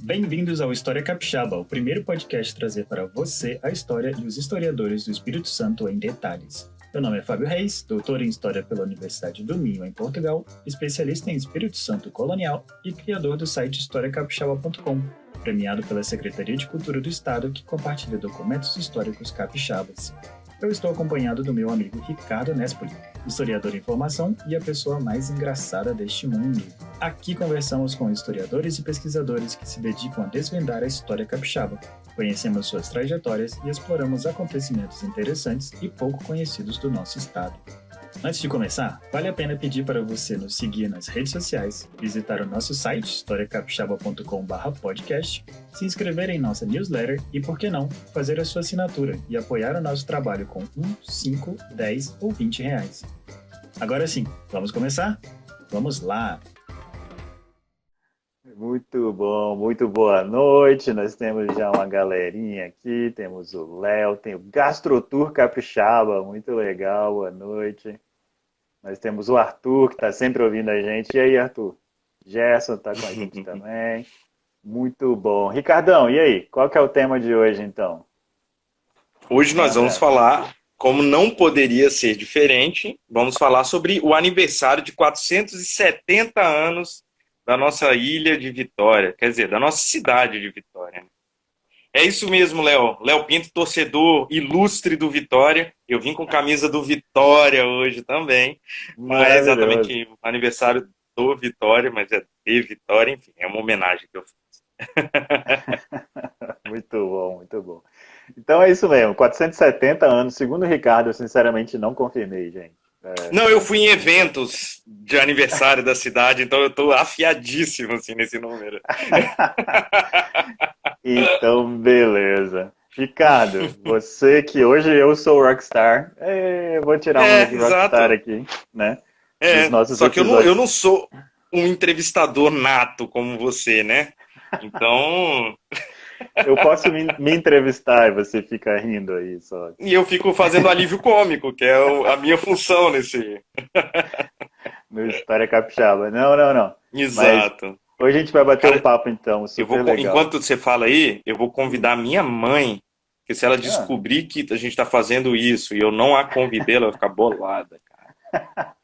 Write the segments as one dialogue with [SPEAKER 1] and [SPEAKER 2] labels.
[SPEAKER 1] Bem-vindos ao História Capixaba, o primeiro podcast a trazer para você a história e os historiadores do Espírito Santo em detalhes. Meu nome é Fábio Reis, doutor em História pela Universidade do Minho, em Portugal, especialista em Espírito Santo colonial e criador do site historiacapixaba.com, premiado pela Secretaria de Cultura do Estado, que compartilha documentos históricos capixabas. Eu estou acompanhado do meu amigo Ricardo Nespoli, historiador em formação e a pessoa mais engraçada deste mundo. Aqui conversamos com historiadores e pesquisadores que se dedicam a desvendar a história capixaba. Conhecemos suas trajetórias e exploramos acontecimentos interessantes e pouco conhecidos do nosso estado. Antes de começar, vale a pena pedir para você nos seguir nas redes sociais, visitar o nosso site historiacapixaba.com/podcast, se inscrever em nossa newsletter e, por que não, fazer a sua assinatura e apoiar o nosso trabalho com 1, 5, 10 ou 20 reais. Agora sim, vamos começar? Vamos lá!
[SPEAKER 2] Muito bom, muito boa noite. Nós temos já uma galerinha aqui, temos o Léo, tem o GastroTour Capixaba, muito legal, boa noite. Nós temos o Arthur, que está sempre ouvindo a gente. E aí, Arthur? Gerson está com a gente também. Muito bom. Ricardão, e aí? Qual que é o tema de hoje, então?
[SPEAKER 3] Hoje nós vamos falar, como não poderia ser diferente, vamos falar sobre o aniversário de 470 anos da nossa ilha de Vitória, quer dizer, da nossa cidade de Vitória. É isso mesmo, Léo. Léo Pinto, torcedor ilustre do Vitória. Eu vim com camisa do Vitória hoje também. Não é exatamente o aniversário do Vitória, mas é de Vitória, enfim, é uma homenagem que eu fiz.
[SPEAKER 2] Muito bom, muito bom. Então é isso mesmo, 470 anos, segundo o Ricardo, eu sinceramente não confirmei, gente.
[SPEAKER 3] Não, eu fui em eventos de aniversário da cidade, então eu tô afiadíssimo assim, nesse número.
[SPEAKER 2] Então, beleza. Ricardo, você que hoje eu sou o Rockstar, eu vou tirar um de Rockstar aqui, né?
[SPEAKER 3] Só que eu não sou um entrevistador nato como você, né? Então...
[SPEAKER 2] Eu posso me entrevistar e você fica rindo aí só.
[SPEAKER 3] E eu fico fazendo alívio cômico, que é a minha função nesse...
[SPEAKER 2] No História Capixaba. Não.
[SPEAKER 3] Exato.
[SPEAKER 2] Mas hoje a gente vai bater um papo, então, super legal.
[SPEAKER 3] Enquanto você fala aí, eu vou convidar a minha mãe, que se ela descobrir que a gente está fazendo isso e eu não a convidei, ela vai ficar bolada, cara.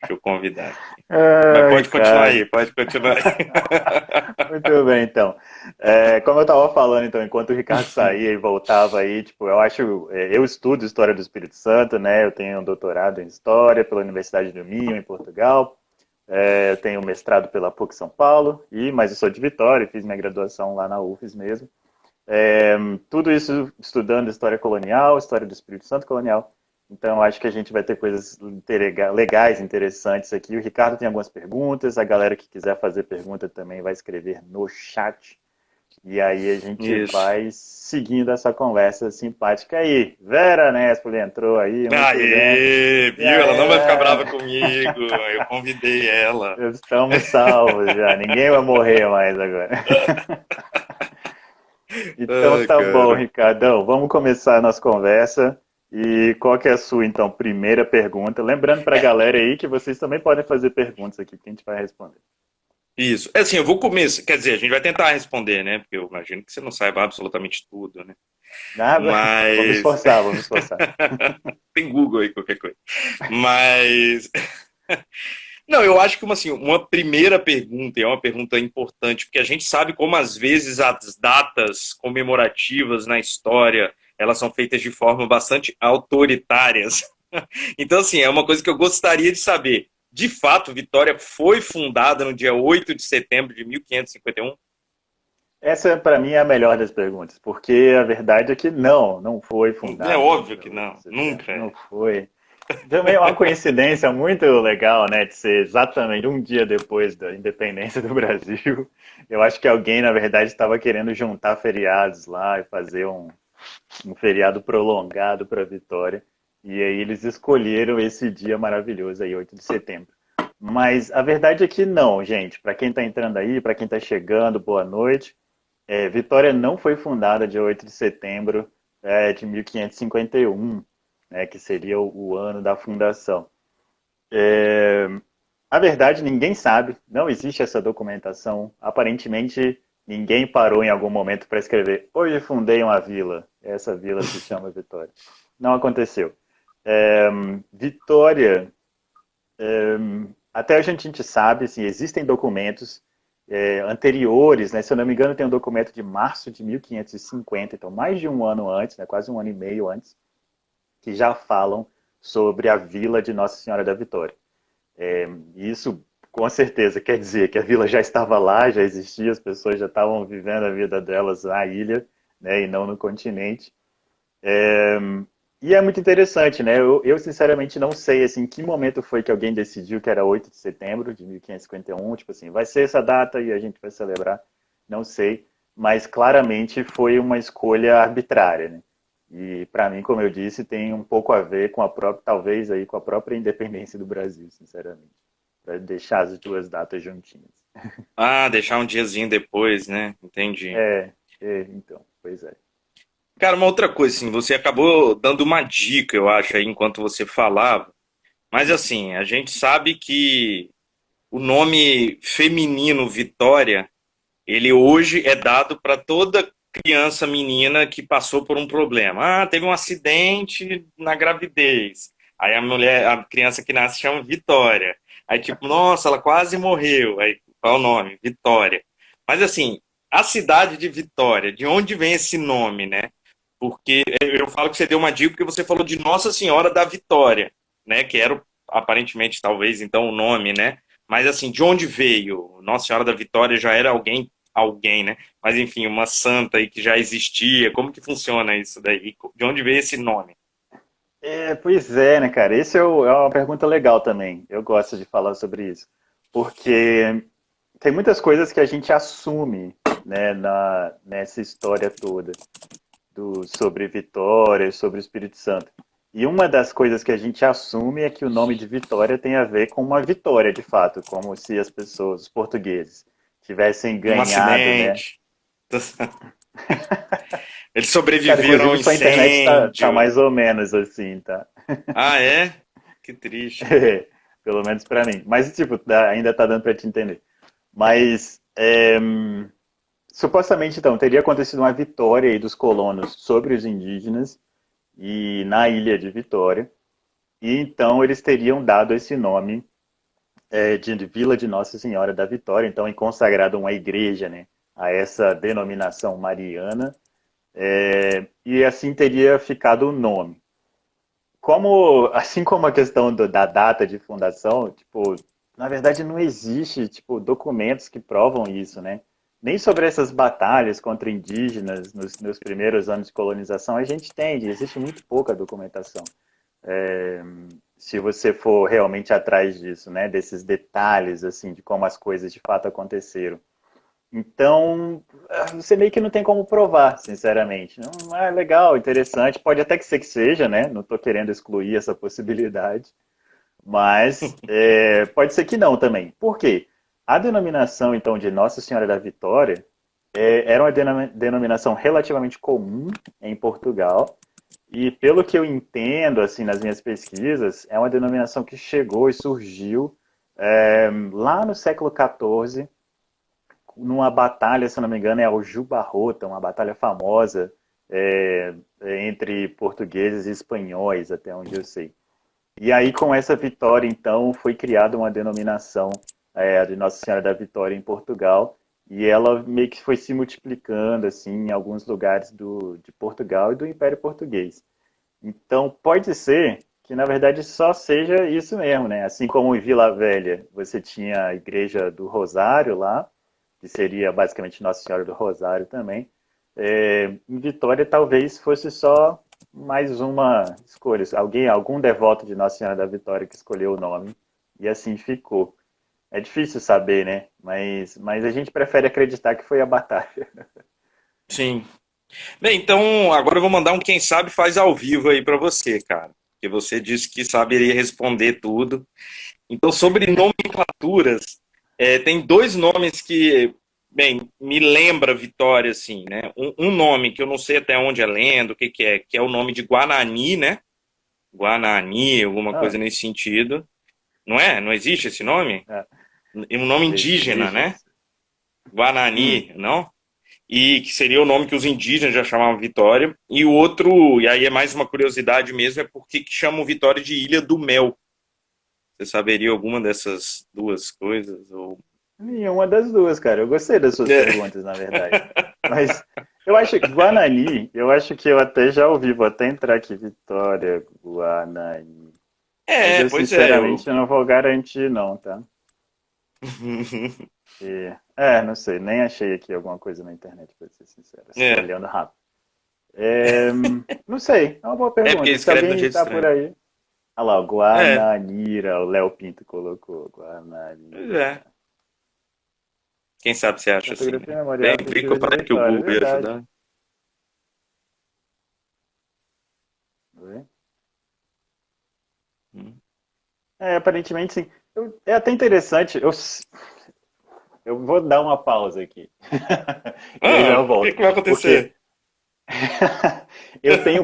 [SPEAKER 3] Deixa eu convidar aqui. Mas pode continuar aí, pode continuar aí.
[SPEAKER 2] Muito bem, então. Como eu estava falando, então, enquanto o Ricardo saía e voltava aí, tipo, eu estudo História do Espírito Santo, né? Eu tenho um doutorado em História pela Universidade do Minho, em Portugal. Eu tenho um mestrado pela PUC São Paulo, mas eu sou de Vitória, fiz minha graduação lá na UFES mesmo. Tudo isso estudando História colonial, História do Espírito Santo colonial. Então, acho que a gente vai ter coisas legais, interessantes aqui. O Ricardo tem algumas perguntas, a galera que quiser fazer pergunta também vai escrever no chat. E aí a gente vai seguindo essa conversa simpática aí. Vera Nespoli entrou aí.
[SPEAKER 3] Aê, viu? Ela não vai ficar brava comigo. Eu convidei ela.
[SPEAKER 2] Estamos salvos já. Ninguém vai morrer mais agora. Então tá bom, Ricardão. Vamos começar a nossa conversa. E qual que é a sua, então, primeira pergunta? Lembrando para a galera aí que vocês também podem fazer perguntas aqui que a gente vai responder.
[SPEAKER 3] Isso. Assim, eu vou começar. Quer dizer, a gente vai tentar responder, né? Porque eu imagino que você não saiba absolutamente tudo, né?
[SPEAKER 2] Mas... Vamos esforçar.
[SPEAKER 3] Tem Google aí, qualquer coisa. Mas... Não, eu acho que uma primeira pergunta, e é uma pergunta importante, porque a gente sabe como, às vezes, as datas comemorativas na história, elas são feitas de forma bastante autoritárias. Então, assim, é uma coisa que eu gostaria de saber. De fato, Vitória foi fundada no dia 8 de setembro de 1551?
[SPEAKER 2] Essa, para mim, é a melhor das perguntas, porque a verdade é que não foi fundada.
[SPEAKER 3] É óbvio que não, nunca.
[SPEAKER 2] Não foi. Também é uma coincidência muito legal, né, de ser exatamente um dia depois da independência do Brasil. Eu acho que alguém, na verdade, estava querendo juntar feriados lá e fazer um feriado prolongado para Vitória. E aí eles escolheram esse dia maravilhoso aí, 8 de setembro. Mas a verdade é que não, gente. Para quem está entrando aí, para quem está chegando, boa noite. Vitória não foi fundada dia 8 de setembro de 1551, né, que seria o ano da fundação. A verdade, ninguém sabe, não existe essa documentação. Aparentemente, Ninguém parou em algum momento para escrever: hoje fundei uma vila, essa vila se chama Vitória. Não aconteceu. Vitória, até hoje a gente sabe, assim, existem documentos anteriores, né? Se eu não me engano, tem um documento de março de 1550, então mais de um ano antes, né? Quase um ano e meio antes, que já falam sobre a vila de Nossa Senhora da Vitória. Isso, com certeza, quer dizer que a vila já estava lá, já existia, as pessoas já estavam vivendo a vida delas na ilha, né, e não no continente. É, e é muito interessante, né? Eu, sinceramente não sei assim, em que momento foi que alguém decidiu que era 8 de setembro de 1551, tipo assim, vai ser essa data e a gente vai celebrar, não sei, mas claramente foi uma escolha arbitrária, né? E para mim, como eu disse, tem um pouco a ver com a própria, talvez aí com a própria independência do Brasil, sinceramente, para deixar as duas datas juntinhas.
[SPEAKER 3] Ah, deixar um diazinho depois, né? Entendi.
[SPEAKER 2] Então, pois é.
[SPEAKER 3] Cara, uma outra coisa, assim, você acabou dando uma dica, eu acho, aí, enquanto você falava. Mas, assim, a gente sabe que o nome feminino Vitória, ele hoje é dado para toda criança menina que passou por um problema. Ah, teve um acidente na gravidez. Aí a mulher, a criança que nasce chama Vitória. Aí, tipo, nossa, ela quase morreu. Aí, qual é o nome? Vitória. Mas, assim, a cidade de Vitória, de onde vem esse nome, né? Porque eu falo que você deu uma dica porque você falou de Nossa Senhora da Vitória, né? Que era aparentemente, talvez, então, o nome, né? Mas assim, de onde veio? Nossa Senhora da Vitória já era alguém, né? Mas enfim, uma santa aí que já existia. Como que funciona isso daí? De onde veio esse nome?
[SPEAKER 2] Pois é, né, cara? Esse é uma pergunta legal também. Eu gosto de falar sobre isso. Porque tem muitas coisas que a gente assume, né, nessa história toda sobre Vitória, sobre o Espírito Santo. E uma das coisas que a gente assume é que o nome de Vitória tem a ver com uma vitória, de fato, como se as pessoas, os portugueses, tivessem
[SPEAKER 3] Um
[SPEAKER 2] ganhado, né?
[SPEAKER 3] acidente. Eles
[SPEAKER 2] Cara,
[SPEAKER 3] sobreviveram ao
[SPEAKER 2] inclusive sua internet tá
[SPEAKER 3] incêndio.
[SPEAKER 2] mais ou menos assim, tá?
[SPEAKER 3] Ah, é? Que triste, cara.
[SPEAKER 2] Pelo menos pra mim. Mas, tipo, ainda tá dando pra te entender. Mas, supostamente, então, teria acontecido uma vitória aí dos colonos sobre os indígenas e na ilha de Vitória. E então eles teriam dado esse nome de Vila de Nossa Senhora da Vitória, então, e consagrado uma igreja, né, a essa denominação mariana, e assim teria ficado o nome. Assim como a questão da data de fundação, tipo, na verdade não existe, tipo, documentos que provam isso, né? Nem sobre essas batalhas contra indígenas nos primeiros anos de colonização a gente tem, existe muito pouca documentação. Se você for realmente atrás disso, né? Desses detalhes, assim, de como as coisas de fato aconteceram. Então, você meio que não tem como provar, sinceramente. Não é legal, interessante, pode até que ser que seja, né? Não estou querendo excluir essa possibilidade, mas pode ser que não também. Por quê? A denominação, então, de Nossa Senhora da Vitória era uma denominação relativamente comum em Portugal, e pelo que eu entendo, assim, nas minhas pesquisas, é uma denominação que chegou e surgiu lá no século XIV, numa batalha, se não me engano, é o Jubarrota, uma batalha famosa é, entre portugueses e espanhóis, até onde eu sei. E aí, com essa vitória, então, foi criada uma denominação de Nossa Senhora da Vitória em Portugal, e ela meio que foi se multiplicando, assim, em alguns lugares de Portugal e do Império Português. Então, pode ser que, na verdade, só seja isso mesmo, né? Assim como em Vila Velha, você tinha a Igreja do Rosário lá, que seria basicamente Nossa Senhora do Rosário também. Em Vitória, talvez fosse só mais uma escolha. Algum devoto de Nossa Senhora da Vitória que escolheu o nome, e assim ficou. É difícil saber, né? Mas a gente prefere acreditar que foi a batalha.
[SPEAKER 3] Sim. Bem, então agora eu vou mandar um quem sabe faz ao vivo aí pra você, cara. Que você disse que saberia responder tudo. Então, sobre nomenclaturas, tem dois nomes que, bem, me lembra Vitória, assim, né? Um nome que eu não sei até onde é lenda, o que que é o nome de Guanani, né? Guanani, alguma
[SPEAKER 2] Ah,
[SPEAKER 3] coisa nesse sentido. Não é? Não existe esse nome?
[SPEAKER 2] é,
[SPEAKER 3] É um nome indígena, né?
[SPEAKER 2] existe.
[SPEAKER 3] Guanani, não? E que seria o nome que os indígenas já chamavam Vitória. E o outro, e aí é mais uma curiosidade mesmo, é por que chamam Vitória de Ilha do Mel. Você saberia alguma dessas duas coisas? Ou...
[SPEAKER 2] Nenhuma das duas, cara. Eu gostei das suas perguntas, na verdade. Mas eu acho que Guanani, eu acho que eu até já ouvi, vou até entrar aqui, Vitória, Guanani. Mas eu
[SPEAKER 3] Pois é.
[SPEAKER 2] sinceramente não vou garantir, não, tá? Não sei, nem achei aqui alguma coisa na internet, pra ser sincero. Estou olhando rápido. Não sei, é uma boa pergunta.
[SPEAKER 3] Porque
[SPEAKER 2] Se
[SPEAKER 3] escreve do
[SPEAKER 2] alguém
[SPEAKER 3] jeito
[SPEAKER 2] está
[SPEAKER 3] estranho.
[SPEAKER 2] por aí. Olha lá, o Guananira, o Léo Pinto colocou.
[SPEAKER 3] Pois
[SPEAKER 2] Guananira.
[SPEAKER 3] é. Quem sabe você acha assim,
[SPEAKER 2] Fotografia
[SPEAKER 3] né?
[SPEAKER 2] memorial
[SPEAKER 3] Bem que
[SPEAKER 2] cultiva
[SPEAKER 3] eu
[SPEAKER 2] de
[SPEAKER 3] falei que o
[SPEAKER 2] Vitória,
[SPEAKER 3] Google ia
[SPEAKER 2] verdade.
[SPEAKER 3] ajudar.
[SPEAKER 2] Oi?
[SPEAKER 3] Hum.
[SPEAKER 2] Aparentemente sim. É até interessante. Eu vou dar uma pausa aqui. E aí já eu
[SPEAKER 3] O
[SPEAKER 2] volto.
[SPEAKER 3] que vai acontecer?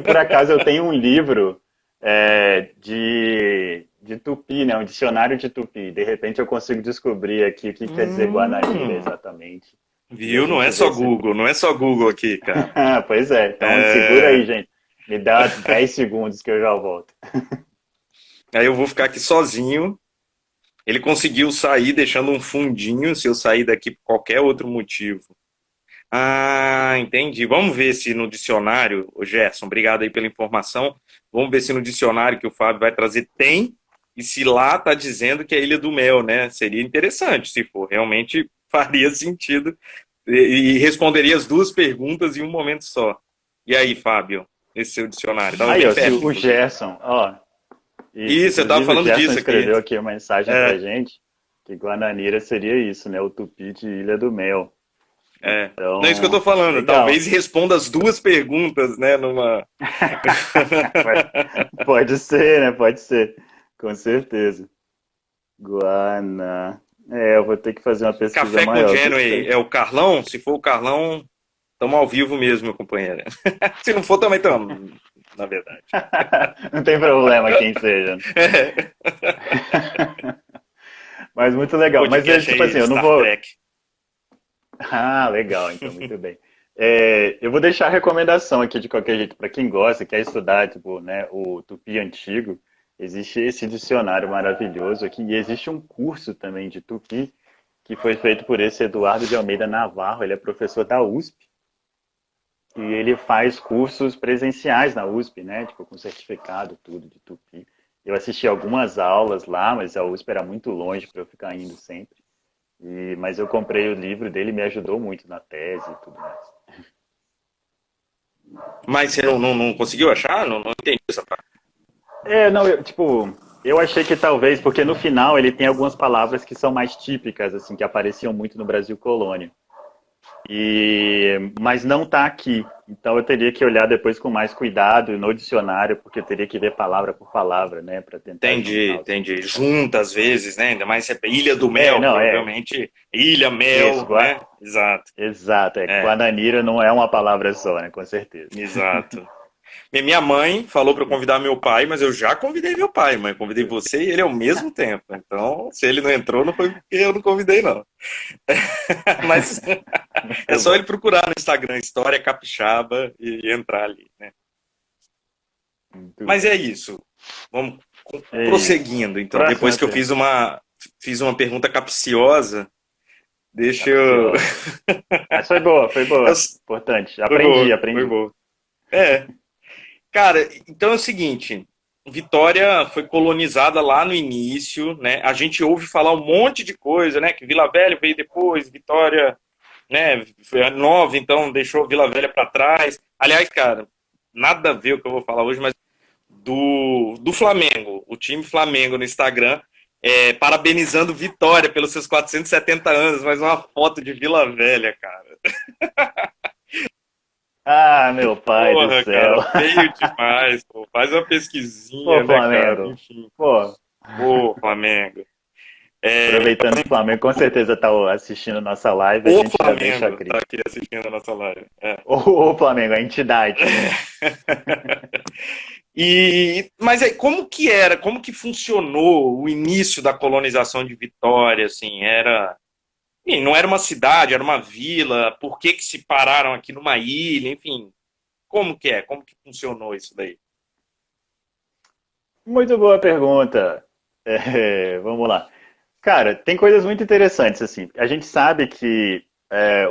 [SPEAKER 2] Por acaso, eu tenho um livro de Tupi, né? Um dicionário de Tupi. De repente eu consigo descobrir aqui o que quer dizer Guananira exatamente. E a
[SPEAKER 3] Viu? Não é
[SPEAKER 2] gente
[SPEAKER 3] só
[SPEAKER 2] vê se...
[SPEAKER 3] Google, não é só Google aqui, cara.
[SPEAKER 2] Pois é, então segura aí, gente. Me dá 10 segundos que eu já volto.
[SPEAKER 3] Aí eu vou ficar aqui sozinho. Ele conseguiu sair deixando um fundinho se eu sair daqui por qualquer outro motivo. Ah, entendi. Vamos ver se no dicionário, ô Gerson, obrigado aí pela informação. Vamos ver se no dicionário que o Fábio vai trazer tem, e se lá está dizendo que é Ilha do Mel, né? Seria interessante, se for. Realmente faria sentido e responderia as duas perguntas em um momento só. E aí, Fábio, esse seu dicionário? Estava
[SPEAKER 2] Aí,
[SPEAKER 3] bem
[SPEAKER 2] ó, se
[SPEAKER 3] perto.
[SPEAKER 2] o Gerson, ó.
[SPEAKER 3] Isso, eu estava
[SPEAKER 2] Inclusive, o
[SPEAKER 3] falando
[SPEAKER 2] Gerson
[SPEAKER 3] disso aqui.
[SPEAKER 2] escreveu aqui uma mensagem pra gente que Guananira seria isso, né? O Tupi de Ilha do Mel. Então,
[SPEAKER 3] Não é isso que eu tô falando.
[SPEAKER 2] legal.
[SPEAKER 3] Talvez responda as duas perguntas, né? Numa...
[SPEAKER 2] Pode ser, né? Pode ser. Com certeza. Guana. Eu vou ter que fazer uma pesquisa
[SPEAKER 3] Café com
[SPEAKER 2] maior.
[SPEAKER 3] Genway é o Carlão? Se for o Carlão, estamos ao vivo mesmo, meu companheiro. Se não for, também estamos, na verdade.
[SPEAKER 2] Não tem problema quem seja. Mas muito legal. Mas tipo assim, eu não vou. Ah, legal, então, muito bem. Eu vou deixar a recomendação aqui de qualquer jeito para quem gosta, quer estudar, tipo, né, o Tupi antigo. Existe esse dicionário maravilhoso aqui e existe um curso também de Tupi que foi feito por esse Eduardo de Almeida Navarro. Ele é professor da USP e ele faz cursos presenciais na USP, né, tipo com certificado tudo de Tupi. Eu assisti algumas aulas lá, mas a USP era muito longe para eu ficar indo sempre. Mas eu comprei o livro dele e me ajudou muito na tese e tudo mais.
[SPEAKER 3] Mas você não conseguiu achar? Não entendi essa parte.
[SPEAKER 2] Eu achei que talvez, porque no final ele tem algumas palavras que são mais típicas, assim, que apareciam muito no Brasil colônia. Mas não está aqui. Então eu teria que olhar depois com mais cuidado no dicionário, porque eu teria que ver palavra por palavra, né, para tentar.
[SPEAKER 3] Entendi. Junta às vezes, né? Ainda mais se é Ilha do Mel, provavelmente. Ilha, Mel, isso, né?
[SPEAKER 2] Exato. Guananira não é uma palavra só, né? Com certeza.
[SPEAKER 3] Exato. Minha mãe falou para eu convidar meu pai, mas eu já convidei meu pai, mãe. Convidei você e ele ao mesmo tempo. Então, se ele não entrou, não foi porque eu não convidei, não. Mas é só ele procurar no Instagram História Capixaba e entrar ali, né? Mas é isso. Vamos prosseguindo. Então, depois que eu fiz uma pergunta capciosa, deixa eu...
[SPEAKER 2] Mas foi boa. Importante. Aprendi.
[SPEAKER 3] Foi boa. Cara, então é o seguinte, Vitória foi colonizada lá no início, né? A gente ouve falar um monte de coisa, né? Que Vila Velha veio depois, Vitória, né? Foi nova, então deixou Vila Velha para trás. Aliás, cara, nada a ver o que eu vou falar hoje, mas do Flamengo, o time Flamengo no Instagram, parabenizando Vitória pelos seus 470 anos, mas uma foto de Vila Velha, cara.
[SPEAKER 2] Ah, meu pai do céu.
[SPEAKER 3] Cara, feio demais, pô. Faz uma pesquisinha,
[SPEAKER 2] Flamengo.
[SPEAKER 3] Cara? Enfim. Flamengo.
[SPEAKER 2] Aproveitando que o Flamengo com certeza está assistindo nossa live,
[SPEAKER 3] a gente já deixa a crítica. Tá aqui assistindo a nossa live.
[SPEAKER 2] O Flamengo, a entidade.
[SPEAKER 3] Mas aí, como que funcionou o início da colonização de Vitória, assim, enfim, não era uma cidade, era uma vila, por que que se pararam aqui numa ilha, enfim, como que é? Como que funcionou isso daí?
[SPEAKER 2] Muito boa pergunta. Vamos lá. Cara, tem coisas muito interessantes, assim. A gente sabe que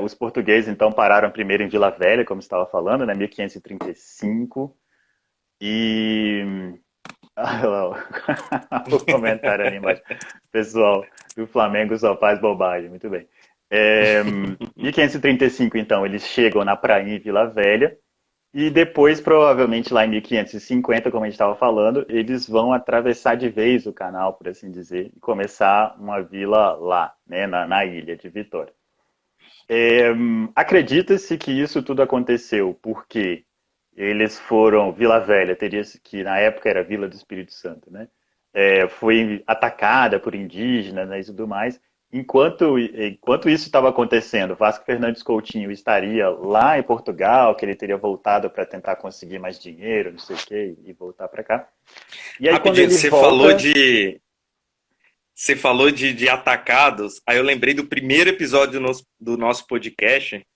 [SPEAKER 2] os portugueses, então, pararam primeiro em Vila Velha, como você estava falando, né, 1535. E... Ah, lá, ó. O comentário ali embaixo. Pessoal do Flamengo só faz bobagem. Muito bem. 1535, então, eles chegam na praia em Vila Velha. E depois, provavelmente, lá em 1550, como a gente estava falando, eles vão atravessar de vez o canal, por assim dizer, e começar uma vila lá, né, na ilha de Vitória. Acredita-se que isso tudo aconteceu porque eles foram, Vila Velha, teria que na época era Vila do Espírito Santo, né? Foi atacada por indígenas, né, e tudo mais. Enquanto isso estava acontecendo, Vasco Fernandes Coutinho estaria lá em Portugal, que ele teria voltado para tentar conseguir mais dinheiro, não sei o quê, e voltar para cá. E aí quando
[SPEAKER 3] Rapidinho,
[SPEAKER 2] ele volta,
[SPEAKER 3] você falou de atacados, aí eu lembrei do primeiro episódio do nosso podcast,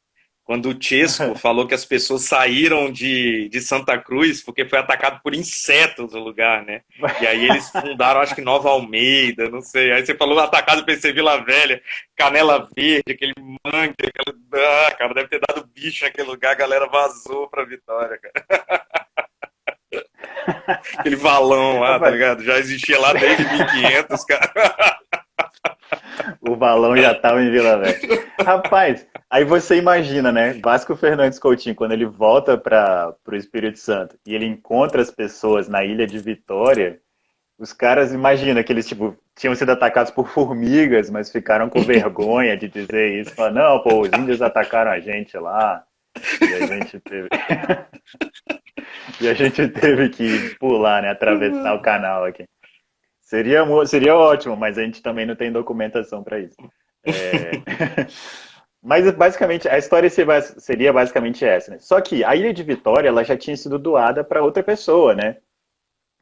[SPEAKER 3] quando o Chesco falou que as pessoas saíram de Santa Cruz porque foi atacado por insetos o lugar, né? E aí eles fundaram, acho que Nova Almeida, não sei. Aí você falou atacado, pensei Vila Velha, Canela Verde, aquele mangue, cara, deve ter dado bicho naquele lugar, a galera vazou pra Vitória, cara. Aquele valão lá, tá ligado? Já existia lá desde 1500, cara.
[SPEAKER 2] o balão já estava em Vila Velha. Rapaz, aí você imagina, né? Vasco Fernandes Coutinho, quando ele volta para o Espírito Santo e ele encontra as pessoas na ilha de Vitória, os caras imaginam que eles tipo, tinham sido atacados por formigas, mas ficaram com vergonha de dizer isso. Falaram, não, pô, os índios atacaram a gente lá. E a gente teve. E a gente teve que pular, né? Atravessar o canal aqui. Seria ótimo, mas a gente também não tem documentação para isso. Mas basicamente a história seria basicamente essa, né? Só que a Ilha de Vitória ela já tinha sido doada para outra pessoa, né?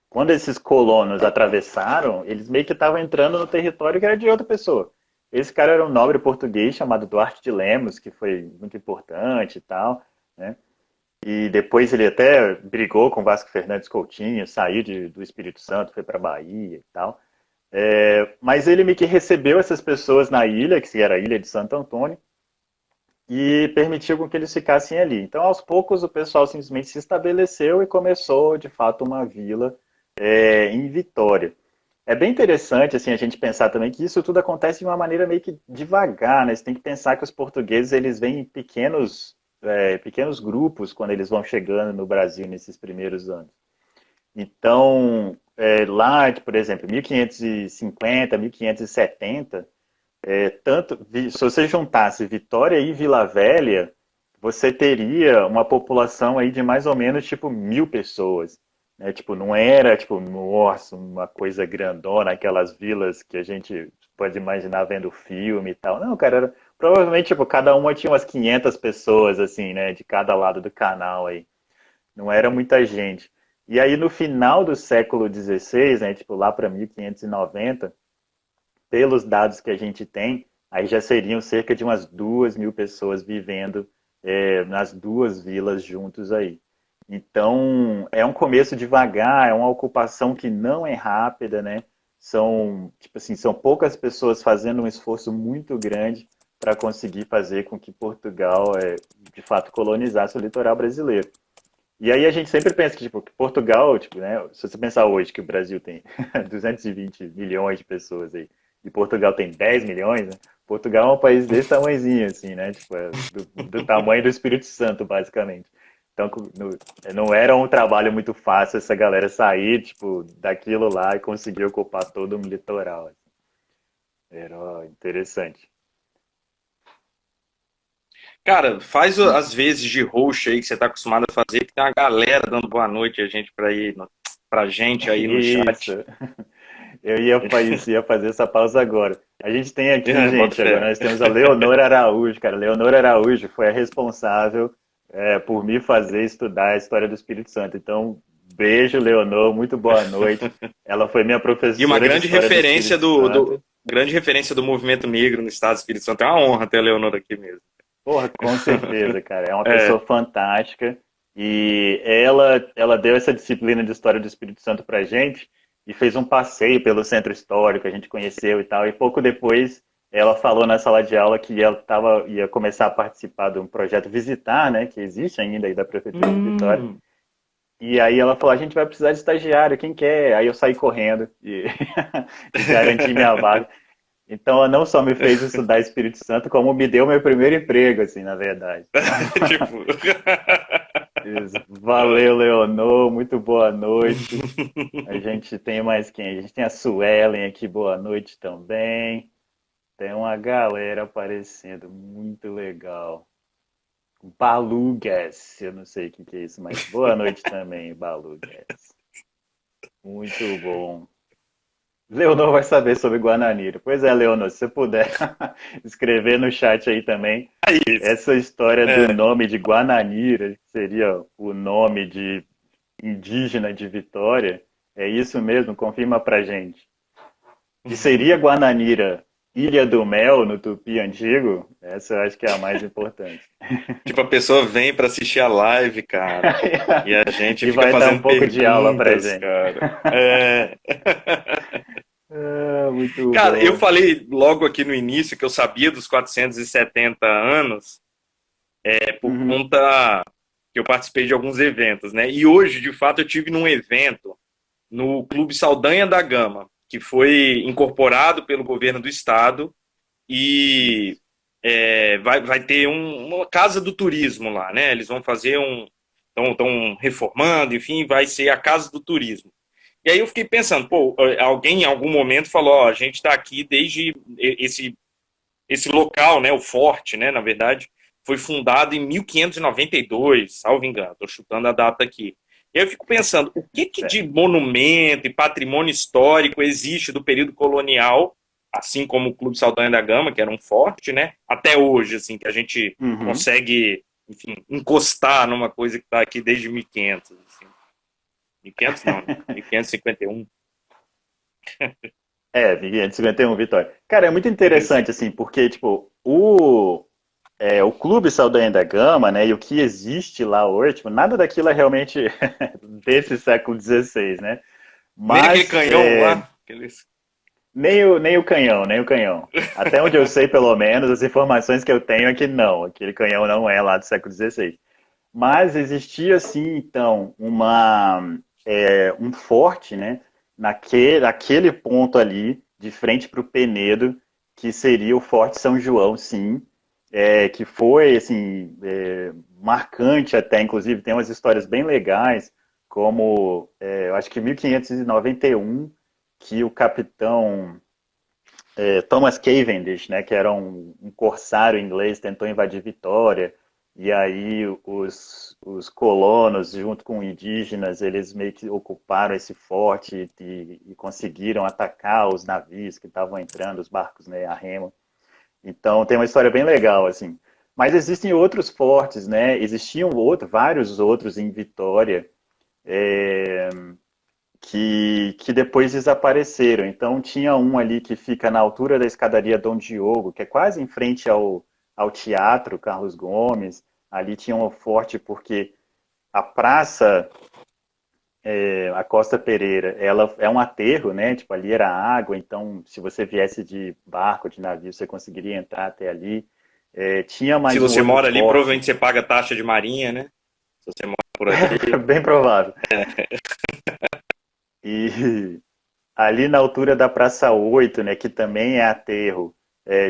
[SPEAKER 2] Quando esses colonos atravessaram, eles meio que estavam entrando no território que era de outra pessoa. Esse cara era um nobre português chamado Duarte de Lemos, que foi muito importante e tal, né? E depois ele até brigou com Vasco Fernandes Coutinho, saiu do Espírito Santo, foi para Bahia e tal. Mas ele meio que recebeu essas pessoas na ilha, que era a Ilha de Santo Antônio, e permitiu com que eles ficassem ali. Então, aos poucos, o pessoal simplesmente se estabeleceu e começou, de fato, uma vila em Vitória. É bem interessante assim, a gente pensar também que isso tudo acontece de uma maneira meio que devagar, né? Você tem que pensar que os portugueses eles vêm em pequenos grupos quando eles vão chegando no Brasil nesses primeiros anos. Então, lá, por exemplo, 1550, 1570, se você juntasse Vitória e Vila Velha, você teria uma população aí de mais ou menos tipo 1.000 pessoas. Né? Tipo, não era tipo, nossa, uma coisa grandona, aquelas vilas que a gente pode imaginar vendo filme e tal. Não, cara, provavelmente tipo, cada uma tinha umas 500 pessoas, assim, né, de cada lado do canal aí. Não era muita gente. E aí no final do século XVI, né, tipo lá para 1590, pelos dados que a gente tem, aí já seriam cerca de umas 2.000 pessoas vivendo nas duas vilas juntos aí. Então, é um começo devagar, é uma ocupação que não é rápida, né? Tipo assim, são poucas pessoas fazendo um esforço muito grande para conseguir fazer com que Portugal, de fato, colonizasse o litoral brasileiro. E aí a gente sempre pensa que, tipo, que Portugal, tipo, né, se você pensar hoje que o Brasil tem 220 milhões de pessoas aí, e Portugal tem 10 milhões, né? Portugal é um país desse tamanhozinho, assim, né? Tipo, do tamanho do Espírito Santo, basicamente. Então, não era um trabalho muito fácil essa galera sair, tipo, daquilo lá e conseguir ocupar todo um litoral. Assim. Era interessante.
[SPEAKER 3] Cara, faz as vezes de host aí que você tá acostumado a fazer, que tem uma galera dando boa noite pra gente aí no chat.
[SPEAKER 2] Isso. Eu ia fazer essa pausa agora. A gente tem aqui, gente, agora nós temos a Leonora Araújo, cara. Leonora Araújo foi a responsável por me fazer estudar a história do Espírito Santo. Então, beijo, Leonor, muito boa noite. Ela foi minha professora.
[SPEAKER 3] E uma grande referência grande referência do movimento negro no estado do Espírito Santo. É uma honra ter a Leonor aqui mesmo.
[SPEAKER 2] Porra, com certeza, cara. É uma pessoa fantástica. E ela deu essa disciplina de História do Espírito Santo pra gente e fez um passeio pelo centro histórico, a gente conheceu e tal. E pouco depois ela falou na sala de aula que ela ia começar a participar de um projeto Visitar, né, que existe ainda aí da Prefeitura de Vitória. E aí ela falou, a gente vai precisar de estagiário, quem quer? Aí eu saí correndo e, e garanti minha vaga. Então ela não só me fez estudar Espírito Santo, como me deu meu primeiro emprego, assim, na verdade.
[SPEAKER 3] Tipo...
[SPEAKER 2] Valeu, Leonor, muito boa noite. A gente tem mais quem? A gente tem a Suelen aqui, boa noite também. Tem uma galera aparecendo, muito legal. Balugas, eu não sei o que é isso, mas boa noite também, Balugas. Muito bom. Leonor vai saber sobre Guananira. Pois é, Leonor, se você puder escrever no chat aí também essa história do nome de Guananira, que seria o nome de indígena de Vitória, é isso mesmo? Confirma pra gente. E seria Guananira Ilha do Mel, no Tupi antigo? Essa eu acho que é a mais importante.
[SPEAKER 3] Tipo, a pessoa vem para assistir a live, cara, e a gente
[SPEAKER 2] e
[SPEAKER 3] fica
[SPEAKER 2] vai
[SPEAKER 3] fazendo
[SPEAKER 2] dar um pouco de aula pra gente.
[SPEAKER 3] Cara.
[SPEAKER 2] Muito
[SPEAKER 3] cara,
[SPEAKER 2] bom.
[SPEAKER 3] eu falei logo aqui no início que eu sabia dos 470 anos por conta que eu participei de alguns eventos, né? E hoje, de fato, eu tive num evento no Clube Saldanha da Gama, que foi incorporado pelo governo do estado e vai ter uma casa do turismo lá, né? Eles vão fazer estão reformando, enfim, vai ser a casa do turismo. E aí eu fiquei pensando, pô, alguém em algum momento falou, ó, a gente está aqui desde esse local, né, o forte, né, na verdade, foi fundado em 1592, salvo engano, estou chutando a data aqui. E aí eu fico pensando, o que de monumento e patrimônio histórico existe do período colonial, assim como o Clube Saldanha da Gama, que era um forte, né, até hoje, assim, que a gente consegue, enfim, encostar numa coisa que está aqui desde 1500, assim. 1500 não, 1551.
[SPEAKER 2] 1551, Vitória. Cara, é muito interessante, assim, porque, tipo, o Clube Saldanha da Gama, né, e o que existe lá hoje, tipo, nada daquilo é realmente desse século XVI, né?
[SPEAKER 3] Mas, nem aquele canhão lá?
[SPEAKER 2] Nem o canhão. Até onde eu sei, pelo menos, as informações que eu tenho é que não, aquele canhão não é lá do século XVI. Mas existia, sim, então, um forte, né, naquele ponto ali, de frente para o Penedo, que seria o Forte São João, sim, que foi, assim, marcante até, inclusive, tem umas histórias bem legais, como, eu acho que em 1591, que o capitão Thomas Cavendish, né, que era um corsário inglês, tentou invadir Vitória, e aí os colonos, junto com indígenas, eles meio que ocuparam esse forte e conseguiram atacar os navios que estavam entrando, os barcos, né, a remo. Então tem uma história bem legal, assim. Mas existem outros fortes, né? Existiam vários outros em Vitória que depois desapareceram. Então tinha um ali que fica na altura da escadaria Dom Diogo, que é quase em frente ao Teatro Carlos Gomes. Ali tinha um forte porque a praça, a Costa Pereira, ela é um aterro, né? Tipo, ali era água, então se você viesse de barco, de navio, você conseguiria entrar até ali. Tinha mais
[SPEAKER 3] Se você mora ali,
[SPEAKER 2] forte.
[SPEAKER 3] provavelmente você paga taxa de marinha, né? Se você mora por ali.
[SPEAKER 2] Bem provável. E ali na altura da Praça 8, né, que também é aterro,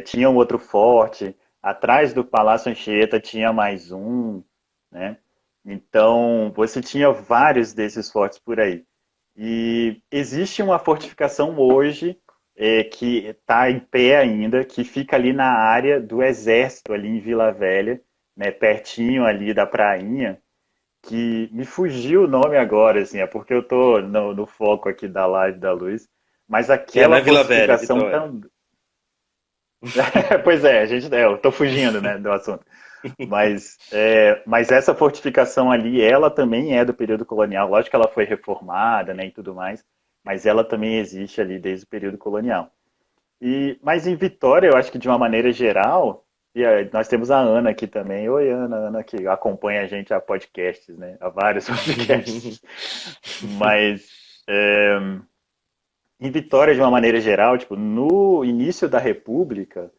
[SPEAKER 2] tinha um outro forte. Atrás do Palácio Anchieta tinha mais um, né? Então, você tinha vários desses fortes por aí. E existe uma fortificação hoje que está em pé ainda, que fica ali na área do Exército, ali em Vila Velha, né, pertinho ali da prainha, que me fugiu o nome agora, assim, é porque eu tô no foco aqui da live da Luz, mas aquela
[SPEAKER 3] Vila Velha,
[SPEAKER 2] fortificação também... Pois é, eu tô fugindo, né, do assunto. Mas essa fortificação ali, ela também é do período colonial. Lógico que ela foi reformada, né, e tudo mais, mas ela também existe ali desde o período colonial. Mas em Vitória, eu acho que de uma maneira geral, nós temos a Ana aqui também. Oi, Ana, Ana que acompanha a gente a podcasts, né? A vários podcasts. Mas em Vitória, de uma maneira geral, tipo, no início da República,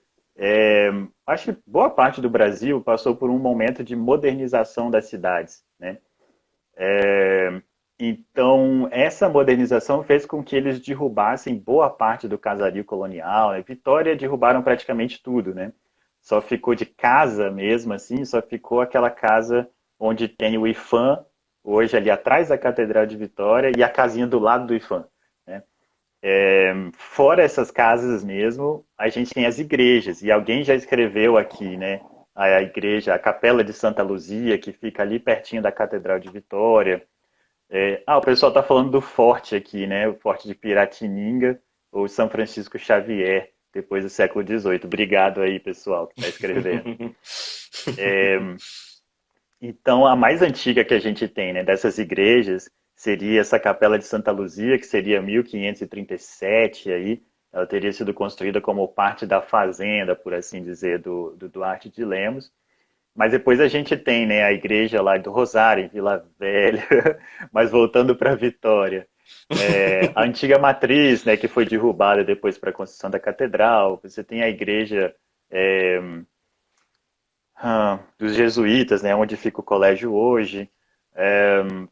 [SPEAKER 2] acho que boa parte do Brasil passou por um momento de modernização das cidades, né? Então, essa modernização fez com que eles derrubassem boa parte do casario colonial. Né? Vitória derrubaram praticamente tudo, né? Só ficou de casa mesmo, assim, só ficou aquela casa onde tem o IFAM, hoje ali atrás da Catedral de Vitória, e a casinha do lado do IFAM. Né? Fora essas casas mesmo, a gente tem as igrejas, e alguém já escreveu aqui, né? A igreja, a Capela de Santa Luzia, que fica ali pertinho da Catedral de Vitória. O pessoal está falando do forte aqui, né? O forte de Piratininga, ou São Francisco Xavier, depois do século XVIII. Obrigado aí, pessoal, que está escrevendo. Então, a mais antiga que a gente tem, né, dessas igrejas seria essa Capela de Santa Luzia, que seria 1537 aí. Ela teria sido construída como parte da fazenda, por assim dizer, do Duarte de Lemos. Mas depois a gente tem, né, a igreja lá do Rosário, em Vila Velha, mas voltando para Vitória. A antiga matriz, né, que foi derrubada depois para a construção da catedral. Você tem a igreja dos jesuítas, né, onde fica o colégio hoje.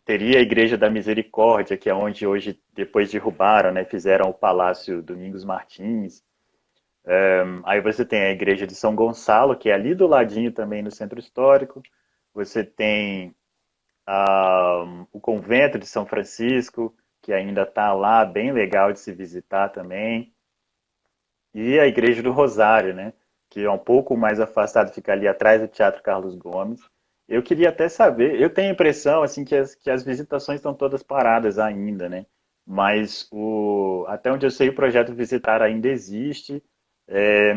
[SPEAKER 2] Teria a igreja da Misericórdia, que é onde hoje, depois derrubaram, né, fizeram o Palácio Domingos Martins. Aí você tem a igreja de São Gonçalo, que é ali do ladinho também no centro histórico. Você tem o convento de São Francisco, que ainda está lá, bem legal de se visitar também. E a igreja do Rosário, né? Que é um pouco mais afastado, fica ali atrás do Teatro Carlos Gomes. Eu queria até saber, eu tenho a impressão assim que as visitações estão todas paradas ainda, né? Mas até onde eu sei o projeto Visitar ainda existe.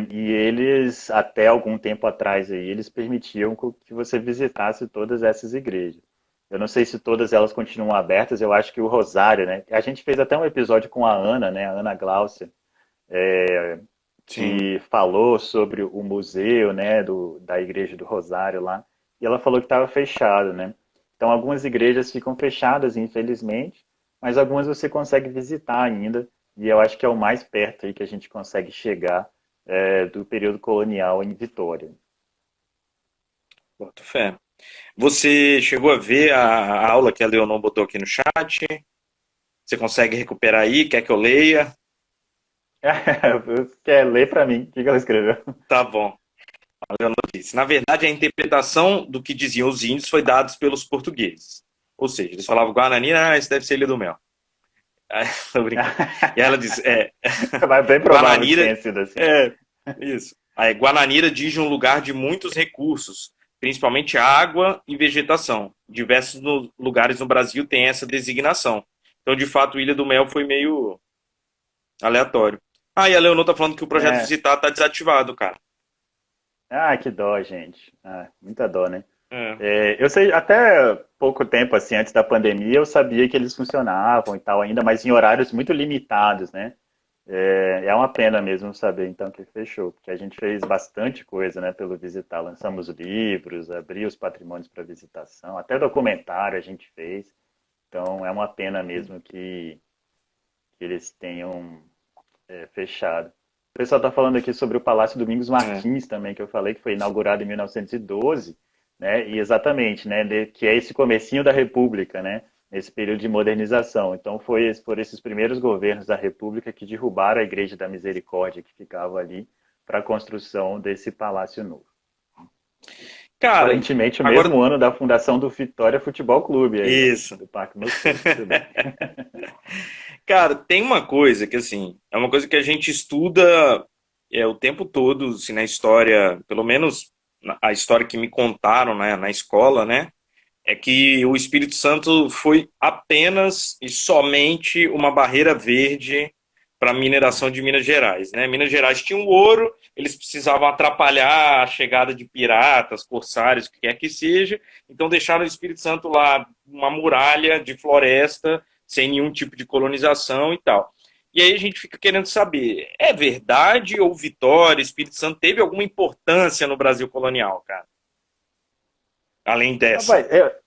[SPEAKER 2] E eles, até algum tempo atrás, aí, eles permitiam que você visitasse todas essas igrejas. Eu não sei se todas elas continuam abertas, eu acho que o Rosário, né? A gente fez até um episódio com a Ana, né? A Ana Glaucia, que falou sobre o museu, né? Da Igreja do Rosário lá. E ela falou que estava fechado, né? Então, algumas igrejas ficam fechadas, infelizmente, mas algumas você consegue visitar ainda. E eu acho que é o mais perto aí que a gente consegue chegar do período colonial em Vitória.
[SPEAKER 3] Boto fé. Você chegou a ver a aula que a Leonon botou aqui no chat? Você consegue recuperar aí? Quer que eu leia?
[SPEAKER 2] Quer ler para mim? O que ela escreveu?
[SPEAKER 3] Tá bom. A Leonon disse: na verdade, a interpretação do que diziam os índios foi dada pelos portugueses. Ou seja, eles falavam Guarani, isso deve ser Ilha do Mel. Tô brincando. E ela diz:
[SPEAKER 2] Mas bem provável
[SPEAKER 3] Guananira,
[SPEAKER 2] que tenha sido assim.
[SPEAKER 3] Isso. Aí, Guananira diz um lugar de muitos recursos, principalmente água e vegetação. Diversos lugares no Brasil têm essa designação. Então, de fato, Ilha do Mel foi meio aleatório. E a Leonor tá falando que o projeto Visitar tá desativado, cara.
[SPEAKER 2] Que dó, gente. Muita dó, né? Eu sei, até pouco tempo, assim, antes da pandemia, eu sabia que eles funcionavam e tal ainda, mas em horários muito limitados, né? É uma pena mesmo saber, então, que fechou, porque a gente fez bastante coisa, né, pelo Visitar. Lançamos livros, abri os patrimônios para visitação, até documentário a gente fez. Então, é uma pena mesmo que eles tenham fechado. O pessoal está falando aqui sobre o Palácio Domingos Martins também, que eu falei que foi inaugurado em 1912, né, e exatamente, né, que é esse comecinho da República, né, nesse período de modernização. Então, por esses primeiros governos da República que derrubaram a Igreja da Misericórdia, que ficava ali, para a construção desse Palácio Novo. Cara, aparentemente, o mesmo ano da fundação do Vitória Futebol Clube. Aí,
[SPEAKER 3] isso.
[SPEAKER 2] Do Parque Noturno.
[SPEAKER 3] Cara, tem uma coisa que, assim, é uma coisa que a gente estuda o tempo todo, assim, na história, pelo menos a história que me contaram, né, na escola, né, é que o Espírito Santo foi apenas e somente uma barreira verde para a mineração de Minas Gerais, né? Minas Gerais tinha o ouro, eles precisavam atrapalhar a chegada de piratas, corsários, o que quer que seja, então deixaram o Espírito Santo lá, uma muralha de floresta, sem nenhum tipo de colonização e tal. E aí a gente fica querendo saber, é verdade ou Vitória, Espírito Santo teve alguma importância no Brasil colonial, cara? Além dessa.
[SPEAKER 2] Rapaz,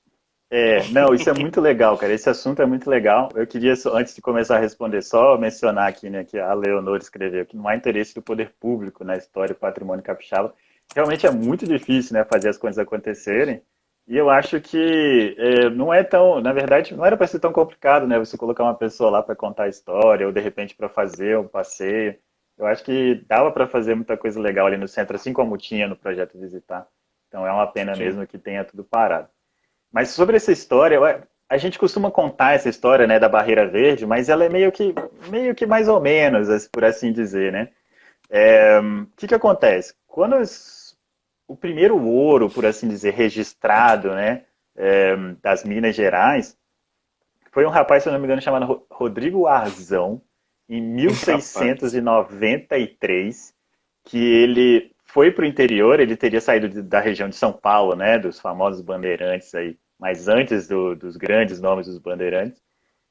[SPEAKER 2] não, isso é muito legal, cara. Esse assunto é muito legal. Eu queria, antes de começar a responder, só mencionar aqui, né, que a Leonor escreveu que não há interesse do poder público na história do patrimônio capixaba. Realmente é muito difícil, né, fazer as coisas acontecerem. E eu acho que não é tão, na verdade, não era para ser tão complicado, né? Você colocar uma pessoa lá para contar a história, ou de repente para fazer um passeio. Eu acho que dava para fazer muita coisa legal ali no centro, assim como tinha no projeto Visitar. Então é uma pena
[SPEAKER 3] Sim.
[SPEAKER 2] mesmo que tenha tudo parado. Mas sobre essa história, a gente costuma contar essa história, né, da Barreira Verde, mas ela é meio que mais ou menos, por assim dizer, né? O que acontece? Quando o primeiro ouro, por assim dizer, registrado, né, das Minas Gerais, foi um rapaz, se eu não me engano, chamado Rodrigo Arzão, em
[SPEAKER 3] Rapaz.
[SPEAKER 2] 1693, que ele foi para o interior, ele teria saído da região de São Paulo, né, dos famosos bandeirantes aí, mas antes dos grandes nomes dos bandeirantes,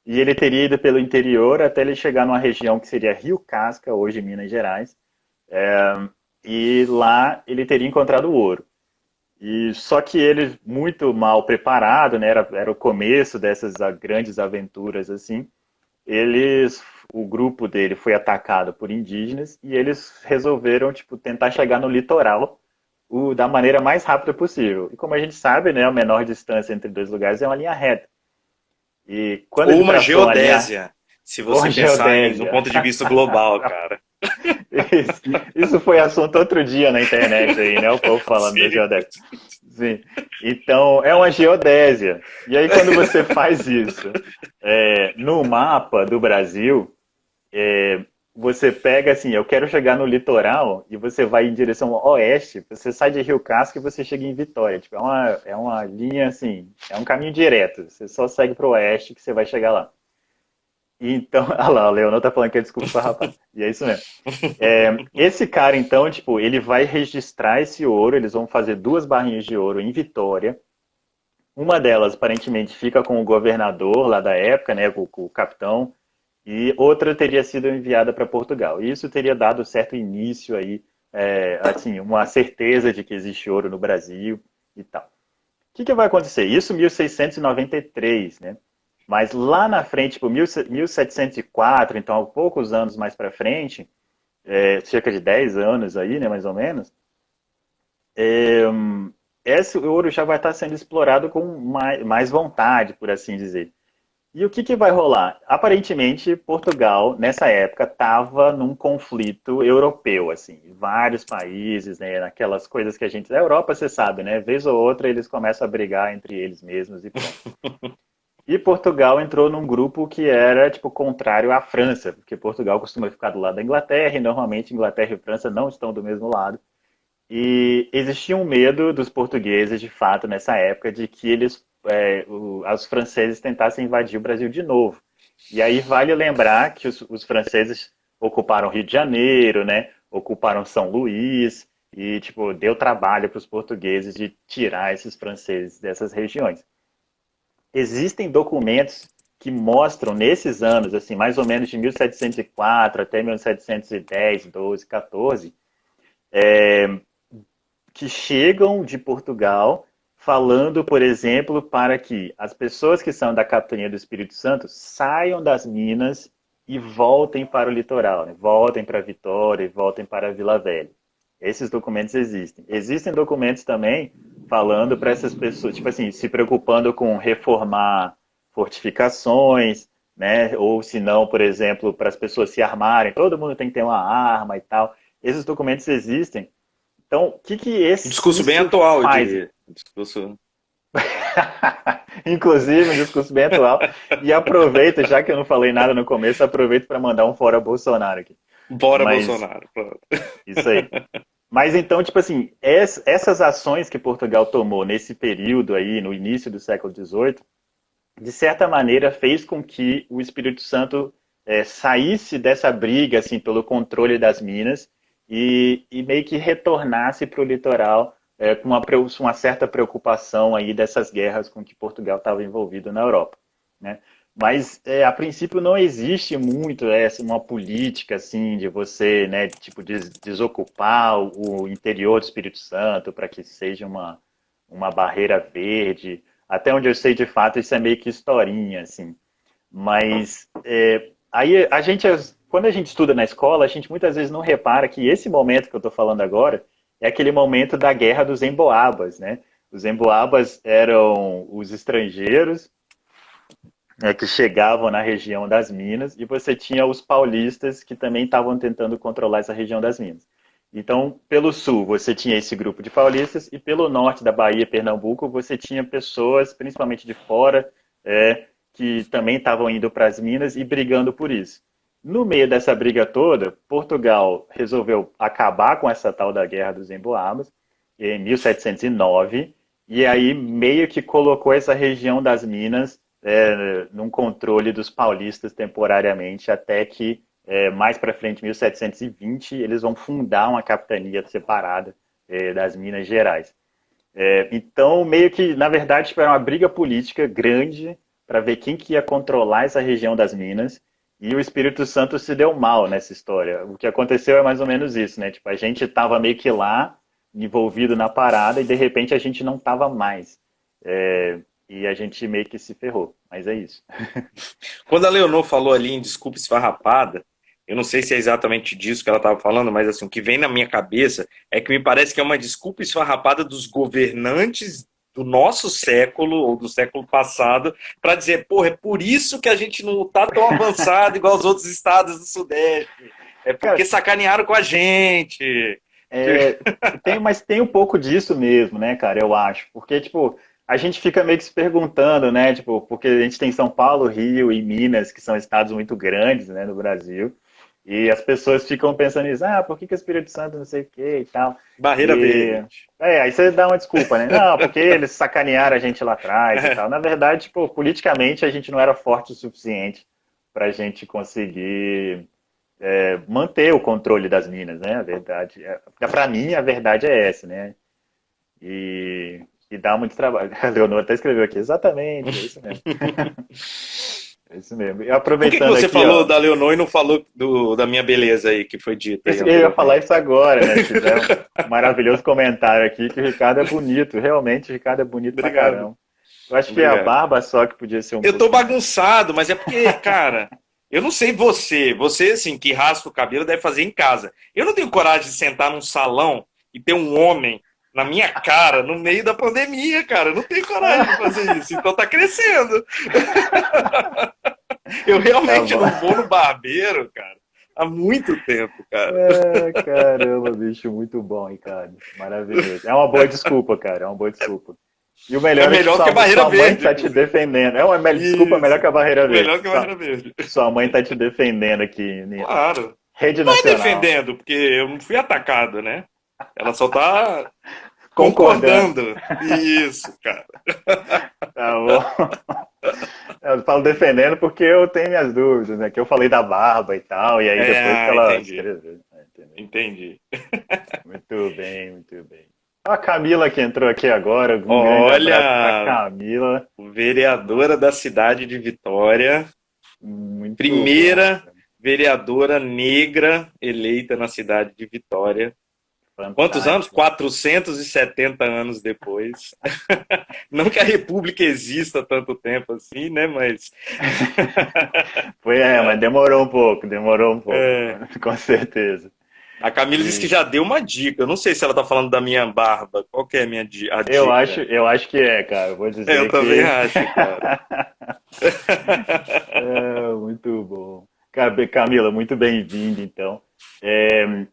[SPEAKER 2] e ele teria ido pelo interior até ele chegar numa região que seria Rio Casca, hoje Minas Gerais, e lá ele teria encontrado o ouro. E só que ele, muito mal preparado, né, era o começo dessas grandes aventuras assim, o grupo dele foi atacado por indígenas e eles resolveram tipo tentar chegar no litoral da maneira mais rápida possível. E como a gente sabe, né, a menor distância entre dois lugares é uma linha reta. E quando
[SPEAKER 3] Ou
[SPEAKER 2] ele
[SPEAKER 3] uma
[SPEAKER 2] traçou uma linha
[SPEAKER 3] geodésia, se
[SPEAKER 2] ou
[SPEAKER 3] você pensar no
[SPEAKER 2] geodésia.
[SPEAKER 3] ponto de vista global, cara.
[SPEAKER 2] Isso foi assunto outro dia na internet aí, né? O povo falando da
[SPEAKER 3] Sim.
[SPEAKER 2] geodésia. Sim. Então, é uma geodésia. E aí, quando você faz isso no mapa do Brasil, você pega assim, eu quero chegar no litoral e você vai em direção oeste, você sai de Rio Casca e você chega em Vitória. Tipo, é uma linha assim, é um caminho direto. Você só segue para o oeste que você vai chegar lá. Então, olha lá, o Leonor tá falando que é desculpa para rapaz. E é isso mesmo. Esse cara, então, tipo, ele vai registrar esse ouro, eles vão fazer 2 barrinhas de ouro em Vitória. Uma delas, aparentemente, fica com o governador lá da época, né, com o capitão, e outra teria sido enviada para Portugal. E isso teria dado certo início aí, assim, uma certeza de que existe ouro no Brasil e tal. O que vai acontecer? Isso em 1693, né? Mas lá na frente, tipo, 1704, então, há poucos anos mais para frente, cerca de 10 anos aí, né, mais ou menos, esse ouro já vai estar sendo explorado com mais vontade, por assim dizer. E o que vai rolar? Aparentemente, Portugal, nessa época, estava num conflito europeu, assim, vários países, né, naquelas coisas que a gente... A Europa, você sabe, né, vez ou outra eles começam a brigar entre eles mesmos e pronto. E Portugal entrou num grupo que era, tipo, contrário à França, porque Portugal costuma ficar do lado da Inglaterra, e normalmente Inglaterra e França não estão do mesmo lado. E existia um medo dos portugueses, de fato, nessa época, de que os franceses tentassem invadir o Brasil de novo. E aí vale lembrar que os franceses ocuparam Rio de Janeiro, né? Ocuparam São Luís, e tipo, deu trabalho para os portugueses de tirar esses franceses dessas regiões. Existem documentos que mostram nesses anos, assim, mais ou menos de 1704 até 1710, 12, 14, que chegam de Portugal falando, por exemplo, para que as pessoas que são da capitania do Espírito Santo saiam das minas e voltem para o litoral, né? Voltem para Vitória e voltem para Vila Velha. Esses documentos existem. Existem documentos também falando para essas pessoas, tipo assim, se preocupando com reformar fortificações, né? Ou se não, por exemplo, para as pessoas se armarem, todo mundo tem que ter uma arma e tal. Esses documentos existem. Então, o que
[SPEAKER 3] Um discurso bem
[SPEAKER 2] isso
[SPEAKER 3] atual, eu
[SPEAKER 2] faz?
[SPEAKER 3] diria. Um discurso...
[SPEAKER 2] Inclusive, um discurso bem atual. E aproveito, já que eu não falei nada no começo, aproveito para mandar um fora Bolsonaro aqui.
[SPEAKER 3] Bora,
[SPEAKER 2] Mas,
[SPEAKER 3] Bolsonaro. Pronto.
[SPEAKER 2] isso aí. Mas então, tipo assim, essas ações que Portugal tomou nesse período aí, no início do século XVIII, de certa maneira fez com que o Espírito Santo saísse dessa briga assim, pelo controle das minas e meio que retornasse para o litoral com uma certa preocupação aí dessas guerras com que Portugal estava envolvido na Europa, né? Mas a princípio não existe muito uma política assim de você, né, tipo desocupar o interior do Espírito Santo para que seja uma barreira verde. Até onde eu sei de fato isso é meio que historinha assim. Mas aí quando a gente estuda na escola, a gente muitas vezes não repara que esse momento que eu estou falando agora é aquele momento da Guerra dos Emboabas, né? Os Emboabas eram os estrangeiros que chegavam na região das Minas, e você tinha os paulistas que também estavam tentando controlar essa região das Minas. Então, pelo sul, você tinha esse grupo de paulistas, e pelo norte da Bahia, Pernambuco, você tinha pessoas, principalmente de fora, que também estavam indo para as Minas e brigando por isso. No meio dessa briga toda, Portugal resolveu acabar com essa tal da Guerra dos Emboabas, em 1709, e aí meio que colocou essa região das Minas num controle dos paulistas temporariamente, até que mais para frente, em 1720, eles vão fundar uma capitania separada das Minas Gerais. Então, meio que, na verdade, tipo, era uma briga política grande para ver quem que ia controlar essa região das Minas, e o Espírito Santo se deu mal nessa história. O que aconteceu é mais ou menos isso, né? Tipo, a gente estava meio que lá, envolvido na parada, e de repente a gente não estava mais. E a gente meio que se ferrou, mas é isso.
[SPEAKER 3] Quando a Leonor falou ali em desculpa esfarrapada, eu não sei se é exatamente disso que ela estava falando, mas assim, o que vem na minha cabeça é que me parece que é uma desculpa esfarrapada dos governantes do nosso século, ou do século passado, para dizer, porra, é por isso que a gente não está tão avançado igual os outros estados do Sudeste. É porque sacanearam com a gente.
[SPEAKER 2] Mas tem um pouco disso mesmo, né, cara, eu acho. Porque, tipo, a gente fica meio que se perguntando, né, tipo, porque a gente tem São Paulo, Rio e Minas, que são estados muito grandes, né, no Brasil, e as pessoas ficam pensando nisso, por que o Espírito Santo não sei o que e tal.
[SPEAKER 3] Barreira verde.
[SPEAKER 2] Aí você dá uma desculpa, né? Não, porque eles sacanearam a gente lá atrás e tal. Na verdade, tipo, politicamente a gente não era forte o suficiente para a gente conseguir manter o controle das minas, né? A verdade, para mim, a verdade é essa, né? E dá muito trabalho. A Leonor até escreveu aqui, exatamente, é isso mesmo. É isso mesmo. E aproveitando
[SPEAKER 3] Por que você
[SPEAKER 2] aqui,
[SPEAKER 3] falou da Leonor e não falou da minha beleza aí, que foi dita?
[SPEAKER 2] Eu ia falar isso agora, né? Fizeram um maravilhoso comentário aqui, que o Ricardo é bonito. Realmente, o Ricardo é bonito pra caramba. Eu acho que é a barba só que podia ser um
[SPEAKER 3] Eu tô bagunçado, mas é porque, cara, eu não sei você. Você, assim, que raspa o cabelo, deve fazer em casa. Eu não tenho coragem de sentar num salão e ter um homem na minha cara no meio da pandemia, cara. Eu não tenho coragem de fazer isso. Então tá crescendo. Eu realmente não vou no barbeiro, cara, há muito tempo, cara.
[SPEAKER 2] Caramba, bicho, muito bom, Ricardo. Maravilhoso. É uma boa desculpa, cara. É uma boa desculpa. E o melhor
[SPEAKER 3] é que a barreira
[SPEAKER 2] sua mãe
[SPEAKER 3] verde.
[SPEAKER 2] Tá te defendendo. Desculpa, melhor que a barreira verde.
[SPEAKER 3] Melhor que a barreira verde.
[SPEAKER 2] Sua mãe tá te defendendo aqui.
[SPEAKER 3] Claro.
[SPEAKER 2] Rede
[SPEAKER 3] não
[SPEAKER 2] Nacional.
[SPEAKER 3] Não é defendendo, porque eu não fui atacado, né? Ela só tá concordando. Isso, cara.
[SPEAKER 2] Tá bom. Eu falo defendendo porque eu tenho minhas dúvidas, né? Que eu falei da barba e tal, e aí depois que ela escreveu.
[SPEAKER 3] Entendi.
[SPEAKER 2] Muito bem, muito bem. A Camila que entrou aqui agora.
[SPEAKER 3] Olha,
[SPEAKER 2] Camila.
[SPEAKER 3] Vereadora da cidade de Vitória.
[SPEAKER 2] Muito
[SPEAKER 3] primeira bom, vereadora negra eleita na cidade de Vitória. Fantástico. Quantos anos? 470 anos depois. Não que a República exista há tanto tempo assim, né? Mas.
[SPEAKER 2] Mas demorou um pouco. Com certeza.
[SPEAKER 3] A Camila disse que já deu uma dica. Eu não sei se ela tá falando da minha barba. Qual que é a minha dica?
[SPEAKER 2] Eu acho que é, cara. Eu vou dizer
[SPEAKER 3] eu também acho, cara.
[SPEAKER 2] Muito bom. Camila, muito bem-vinda, então.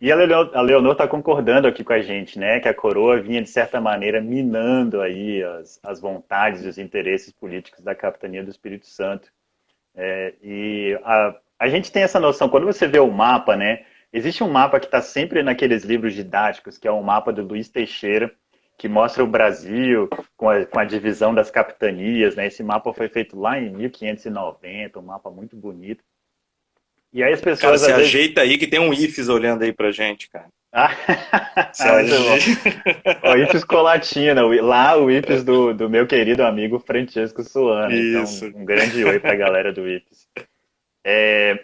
[SPEAKER 2] E a Leonor está concordando aqui com a gente, né? Que a coroa vinha, de certa maneira, minando aí as vontades e os interesses políticos da capitania do Espírito Santo. E a gente tem essa noção, quando você vê o mapa, né? Existe um mapa que está sempre naqueles livros didáticos, que é um mapa do Luiz Teixeira, que mostra o Brasil com a divisão das capitanias, né? Esse mapa foi feito lá em 1590, um mapa muito bonito. E aí as pessoas...
[SPEAKER 3] Cara, você ajeita aí que tem um IFES olhando aí pra gente, cara.
[SPEAKER 2] Ah, muito bom. O IFES Colatina, lá o IFES do meu querido amigo Francesco Suano. Então,
[SPEAKER 3] Isso.
[SPEAKER 2] um grande oi pra galera do IFES.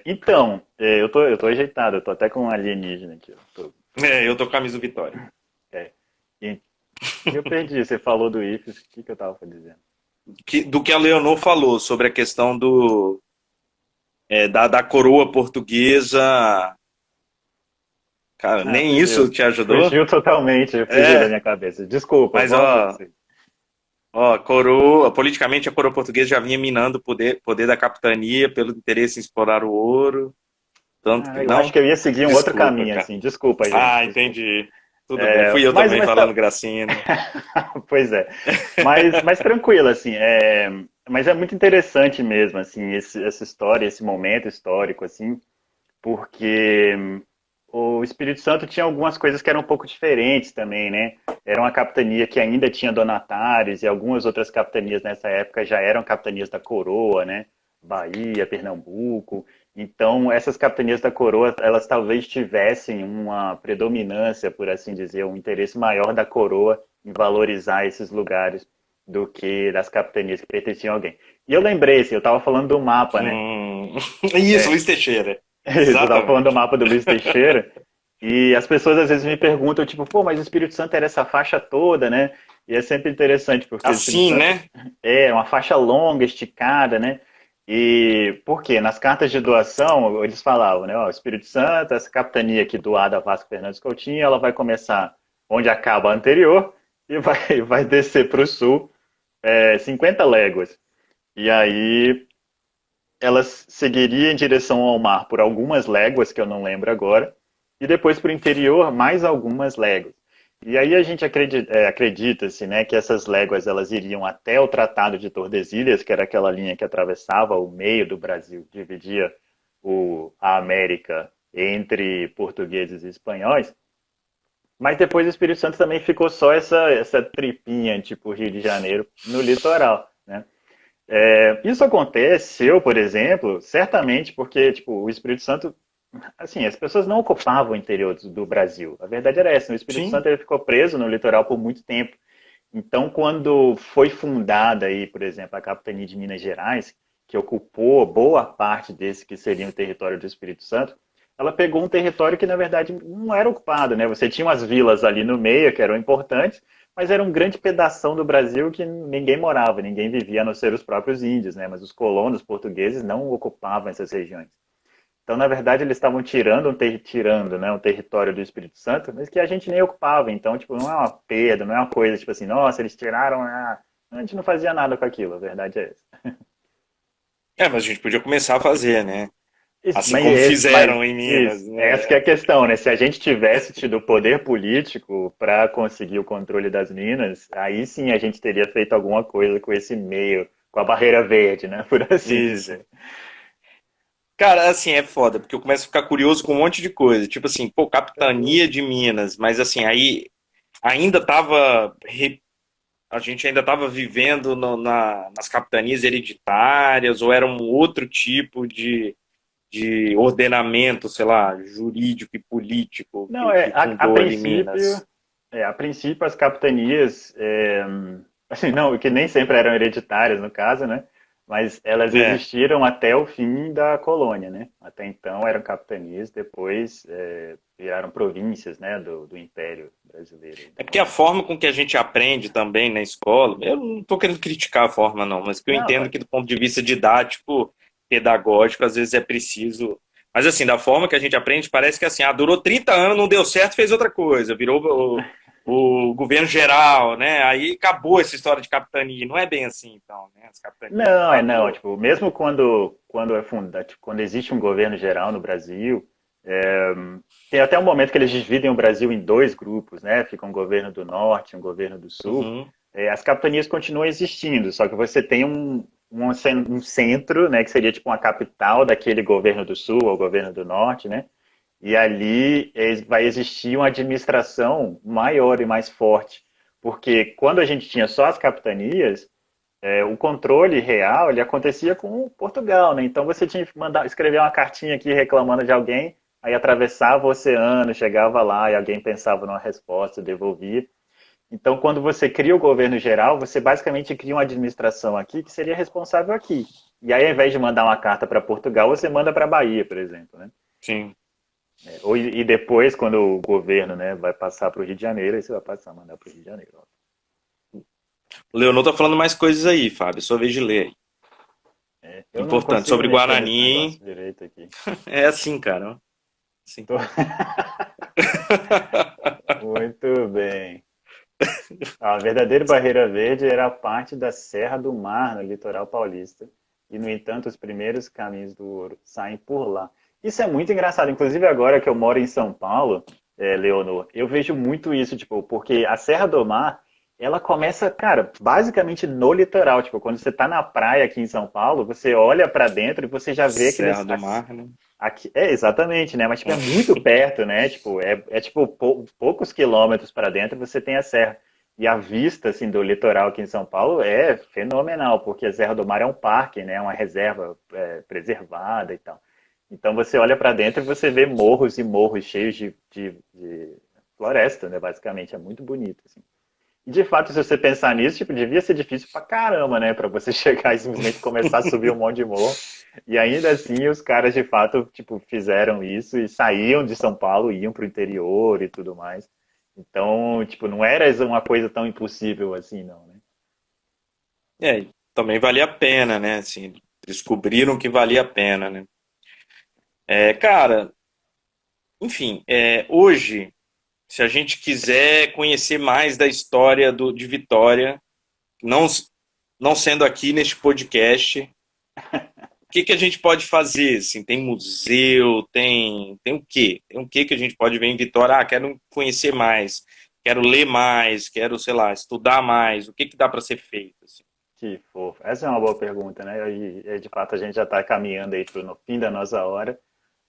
[SPEAKER 2] Então, eu tô ajeitado, eu tô até com um alienígena aqui.
[SPEAKER 3] É, eu tô com a camisa do Vitória.
[SPEAKER 2] É, e eu perdi, você falou do IFES, o que que eu tava dizendo?
[SPEAKER 3] Do que a Leonor falou sobre a questão da coroa portuguesa. Cara,
[SPEAKER 2] Ah,
[SPEAKER 3] nem isso
[SPEAKER 2] fugiu.
[SPEAKER 3] te ajudou?
[SPEAKER 2] Fugiu totalmente, fugiu da
[SPEAKER 3] É,
[SPEAKER 2] minha cabeça. Desculpa,
[SPEAKER 3] mas
[SPEAKER 2] vamos
[SPEAKER 3] ó,
[SPEAKER 2] prosseguir.
[SPEAKER 3] politicamente a coroa portuguesa já vinha minando o poder da capitania pelo interesse em explorar o ouro. Tanto que.
[SPEAKER 2] Ah, eu acho
[SPEAKER 3] Não?
[SPEAKER 2] que eu ia seguir um outro
[SPEAKER 3] Desculpa,
[SPEAKER 2] caminho,
[SPEAKER 3] cara.
[SPEAKER 2] assim. Desculpa, gente,
[SPEAKER 3] Ah,
[SPEAKER 2] desculpa.
[SPEAKER 3] entendi. Tudo bem. Fui eu
[SPEAKER 2] Mas,
[SPEAKER 3] também
[SPEAKER 2] mas
[SPEAKER 3] falando
[SPEAKER 2] tá,
[SPEAKER 3] gracinha, né?
[SPEAKER 2] pois é. Mas tranquilo, assim. Mas é muito interessante mesmo, assim, essa história, esse momento histórico, assim, porque o Espírito Santo tinha algumas coisas que eram um pouco diferentes também, né? Era uma capitania que ainda tinha donatários e algumas outras capitanias nessa época já eram capitanias da coroa, né? Bahia, Pernambuco. Então, essas capitanias da coroa, elas talvez tivessem uma predominância, por assim dizer, um interesse maior da coroa em valorizar esses lugares do que das capitanias que pertenciam a alguém. E eu lembrei, assim, eu estava falando do mapa, né?
[SPEAKER 3] Isso, Luiz Teixeira.
[SPEAKER 2] Isso, eu tava falando do
[SPEAKER 3] Exatamente.
[SPEAKER 2] mapa do Luiz Teixeira, e as pessoas às vezes me perguntam, tipo, pô, mas o Espírito Santo era essa faixa toda, né? E é sempre interessante, porque o Espírito
[SPEAKER 3] Assim,
[SPEAKER 2] Santo
[SPEAKER 3] né?
[SPEAKER 2] é uma faixa longa, esticada, né? E por quê? Nas cartas de doação, eles falavam, né? Ó, o Espírito Santo, essa capitania aqui doada a Vasco Fernandes Coutinho, ela vai começar onde acaba a anterior e vai, vai descer para o sul, 50 léguas. E aí ela seguiria em direção ao mar por algumas léguas, que eu não lembro agora, e depois para o interior mais algumas léguas. E aí a gente acredita-se, né, que essas léguas elas iriam até o Tratado de Tordesilhas, que era aquela linha que atravessava o meio do Brasil, dividia a América entre portugueses e espanhóis. Mas depois o Espírito Santo também ficou só essa tripinha, tipo Rio de Janeiro, no litoral, né? Isso aconteceu, por exemplo, certamente porque tipo, o Espírito Santo, assim, as pessoas não ocupavam o interior do Brasil. A verdade era essa, o Espírito
[SPEAKER 3] Sim.
[SPEAKER 2] Santo ele ficou preso no litoral por muito tempo. Então, quando foi fundada aí, por exemplo, a capitania de Minas Gerais, que ocupou boa parte desse que seria o território do Espírito Santo, ela pegou um território que, na verdade, não era ocupado, né? Você tinha umas vilas ali no meio que eram importantes, mas era um grande pedação do Brasil que ninguém morava, ninguém vivia, a não ser os próprios índios, né? Mas os colonos portugueses não ocupavam essas regiões. Então, na verdade, eles estavam tirando, né, um território do Espírito Santo, mas que a gente nem ocupava. Então, tipo, não é uma perda, não é uma coisa tipo assim, nossa, eles tiraram, a gente não fazia nada com aquilo. A verdade é essa.
[SPEAKER 3] É, mas a gente podia começar a fazer, né? Assim como
[SPEAKER 2] Mas
[SPEAKER 3] fizeram em Minas,
[SPEAKER 2] isso, essa que é
[SPEAKER 3] né?
[SPEAKER 2] a questão, né? Se a gente tivesse tido poder político para conseguir o controle das minas, aí sim a gente teria feito alguma coisa com esse meio, com a barreira verde, né? Por assim
[SPEAKER 3] Isso.
[SPEAKER 2] dizer.
[SPEAKER 3] Cara, assim, é foda, porque eu começo a ficar curioso com um monte de coisa. Tipo assim, pô, capitania de Minas, mas assim, aí ainda tava. A gente ainda tava vivendo nas capitanias hereditárias, ou era um outro tipo de ordenamento, sei lá, jurídico e político
[SPEAKER 2] Não,
[SPEAKER 3] que fundou ali Minas.
[SPEAKER 2] a princípio as capitanias, assim, não, que nem sempre eram hereditárias no caso, né? Mas elas
[SPEAKER 3] É.
[SPEAKER 2] existiram até o fim da colônia, né? Até então eram capitanias, depois viraram províncias, né, do Império Brasileiro.
[SPEAKER 3] É porque a
[SPEAKER 2] Então,
[SPEAKER 3] forma com que a gente aprende também na escola, eu não estou querendo criticar a forma, não, mas que eu
[SPEAKER 2] não,
[SPEAKER 3] entendo que do ponto de vista didático, pedagógico, às vezes é preciso. Mas assim, da forma que a gente aprende, parece que assim, durou 30 anos, não deu certo, fez outra coisa, virou o governo geral, né? Aí acabou essa história de capitania. Não é bem assim, então, né? As capitanias, de
[SPEAKER 2] não,
[SPEAKER 3] fato.
[SPEAKER 2] tipo, mesmo quando é fundado, tipo, quando existe um governo geral no Brasil, tem até um momento que eles dividem o Brasil em dois grupos, né? Fica um governo do norte, um governo do sul.
[SPEAKER 3] Uhum.
[SPEAKER 2] As capitanias continuam existindo, só que você tem um centro, né? Que seria tipo uma capital daquele governo do sul ou governo do norte, né? E ali vai existir uma administração maior e mais forte, porque quando a gente tinha só as capitanias, o controle real ele acontecia com Portugal, né? Então você tinha que mandar escrever uma cartinha aqui reclamando de alguém, aí atravessava o oceano, chegava lá e alguém pensava numa resposta, devolvia. Então, quando você cria o governo geral, você basicamente cria uma administração aqui que seria responsável aqui. E aí, ao invés de mandar uma carta para Portugal, você manda para a Bahia, por exemplo, né?
[SPEAKER 3] Sim.
[SPEAKER 2] E depois, quando o governo, né, vai passar para o Rio de Janeiro, aí você vai passar a mandar para o Rio de Janeiro.
[SPEAKER 3] O Leonor tá falando mais coisas aí, Fábio. Sua vez de ler.
[SPEAKER 2] Eu não
[SPEAKER 3] Importante.
[SPEAKER 2] consigo
[SPEAKER 3] Sobre
[SPEAKER 2] mexer nesse
[SPEAKER 3] Guarani.
[SPEAKER 2] negócio direito aqui.
[SPEAKER 3] É assim, cara. Sim.
[SPEAKER 2] Muito bem. A verdadeira Barreira Verde era parte da Serra do Mar, no litoral paulista. E, no entanto, os primeiros caminhos do ouro saem por lá. Isso é muito engraçado. Inclusive, agora que eu moro em São Paulo, Leonor, eu vejo muito isso, tipo, porque a Serra do Mar, ela começa, cara, basicamente no litoral. Tipo, quando você tá na praia aqui em São Paulo, você olha para dentro e você já vê
[SPEAKER 3] Serra
[SPEAKER 2] aqueles,
[SPEAKER 3] do Mar, né?
[SPEAKER 2] aqui, exatamente, né? Mas tipo, é muito perto, né? Tipo, tipo poucos quilômetros para dentro você tem a serra. E a vista assim do litoral aqui em São Paulo é fenomenal, porque a Serra do Mar é um parque, né? Uma reserva preservada e tal. Então você olha para dentro e você vê morros e morros cheios de floresta, né? Basicamente é muito bonito, assim. E de fato, se você pensar nisso, tipo, devia ser difícil pra caramba, né? Pra você chegar e simplesmente começar a subir um monte de morro. E ainda assim, os caras de fato, tipo, fizeram isso e saíam de São Paulo, iam pro interior e tudo mais. Então, tipo, não era uma coisa tão impossível assim, não, né?
[SPEAKER 3] E também valia a pena, né? Assim, descobriram que valia a pena, né? Cara, enfim, hoje, se a gente quiser conhecer mais da história de Vitória, não, não sendo aqui neste podcast, o que a gente pode fazer? Assim, tem museu, tem o quê? Tem o quê que a gente pode ver em Vitória? Ah, quero conhecer mais, quero ler mais, quero, sei lá, estudar mais. O que dá para ser feito? Assim?
[SPEAKER 2] Que fofo. Essa é uma boa pergunta, né? E de fato a gente já está caminhando aí pro no fim da nossa hora.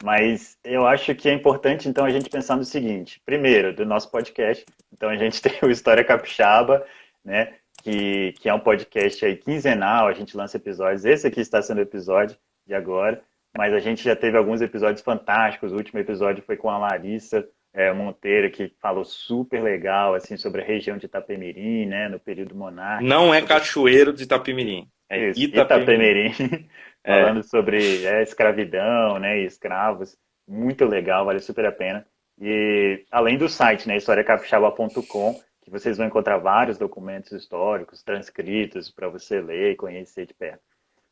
[SPEAKER 2] Mas eu acho que é importante, então, a gente pensar no seguinte. Primeiro, do nosso podcast. Então, a gente tem o História Capixaba, né? Que é um podcast aí quinzenal. A gente lança episódios. Esse aqui está sendo o episódio de agora. Mas a gente já teve alguns episódios fantásticos. O último episódio foi com a Larissa Monteiro, que falou super legal, assim, sobre a região de Itapemirim, né? No período monárquico.
[SPEAKER 3] Não é Cachoeiro de Itapemirim, é
[SPEAKER 2] Isso,
[SPEAKER 3] Itapemirim.
[SPEAKER 2] Itapemirim,
[SPEAKER 3] É.
[SPEAKER 2] falando sobre escravidão, né, e escravos, muito legal, vale super a pena. E além do site, né, historiacapixaba.com, que vocês vão encontrar vários documentos históricos, transcritos para você ler e conhecer de perto.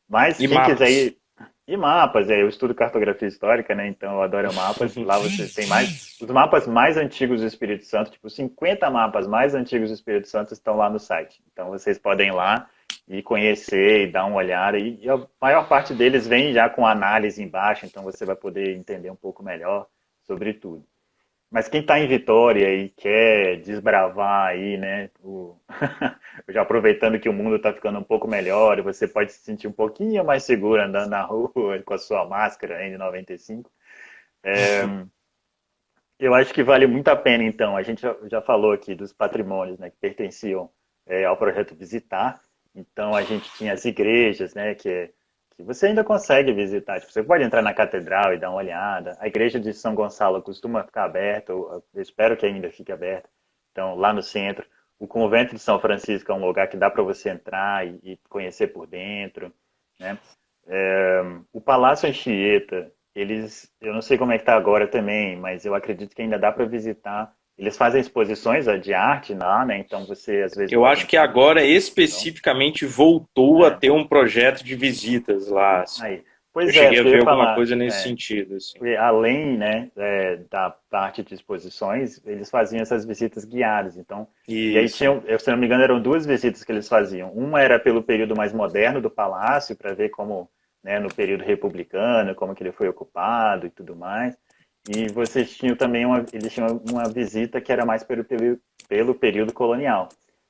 [SPEAKER 2] Mas
[SPEAKER 3] E
[SPEAKER 2] quem quiser
[SPEAKER 3] mapas.
[SPEAKER 2] ir, e mapas, eu estudo cartografia histórica, né, então eu adoro mapas. Lá você tem mais, os mapas mais antigos do Espírito Santo, tipo 50 mapas mais antigos do Espírito Santo estão lá no site. Então vocês podem ir lá e conhecer e dar uma olhada. E a maior parte deles vem já com análise embaixo, então você vai poder entender um pouco melhor sobre tudo. Mas quem está em Vitória e quer desbravar aí, né, já aproveitando que o mundo está ficando um pouco melhor e você pode se sentir um pouquinho mais seguro andando na rua com a sua máscara N95, eu acho que vale muito a pena, então. A gente já falou aqui dos patrimônios, né, que pertenciam ao projeto Visitar. Então, a gente tinha as igrejas, né, que você ainda consegue visitar. Tipo, você pode entrar na catedral e dar uma olhada. A igreja de São Gonçalo costuma ficar aberta, eu espero que ainda fique aberta. Então, lá no centro. O convento de São Francisco é um lugar que dá para você entrar e conhecer por dentro, né? O Palácio Anchieta, eu não sei como é que está agora também, mas eu acredito que ainda dá para visitar. Eles fazem exposições de arte lá, né? Então você às vezes
[SPEAKER 3] Eu
[SPEAKER 2] pode
[SPEAKER 3] acho que
[SPEAKER 2] entrar.
[SPEAKER 3] agora
[SPEAKER 2] Então,
[SPEAKER 3] especificamente voltou a
[SPEAKER 2] é,
[SPEAKER 3] ter um projeto de visitas lá. Assim.
[SPEAKER 2] aí.
[SPEAKER 3] Eu
[SPEAKER 2] Pois é,
[SPEAKER 3] cheguei a
[SPEAKER 2] porque eu
[SPEAKER 3] ver
[SPEAKER 2] ia
[SPEAKER 3] alguma
[SPEAKER 2] falar,
[SPEAKER 3] coisa nesse sentido. Assim.
[SPEAKER 2] porque além, né, da parte de exposições, eles faziam essas visitas guiadas. Então, e aí
[SPEAKER 3] Isso.
[SPEAKER 2] tinham, se não me engano, eram duas visitas que eles faziam. Uma era pelo período mais moderno do palácio, para ver como, né, no período republicano, como que ele foi ocupado e tudo mais. E vocês tinham também eles tinham uma visita que era mais pelo período colonial.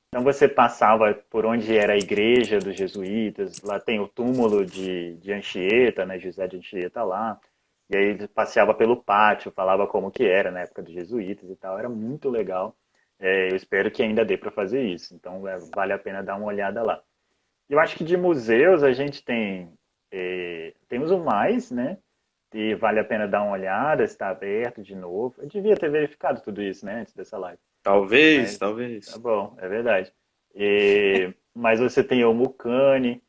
[SPEAKER 2] Então você passava por onde era a igreja dos jesuítas, lá tem o túmulo de Anchieta, né, José de Anchieta lá, e aí ele passeava pelo pátio, falava como que era na época dos jesuítas e tal, era muito legal. Eu espero que ainda dê para fazer isso, então vale a pena dar uma olhada lá. Eu acho que de museus a gente temos o mais, né? e vale a pena dar uma olhada, está aberto de novo. Eu devia ter verificado tudo isso, né, antes dessa live.
[SPEAKER 3] Talvez,
[SPEAKER 2] Mas
[SPEAKER 3] talvez.
[SPEAKER 2] tá bom, é verdade. Mas você tem o Mucane,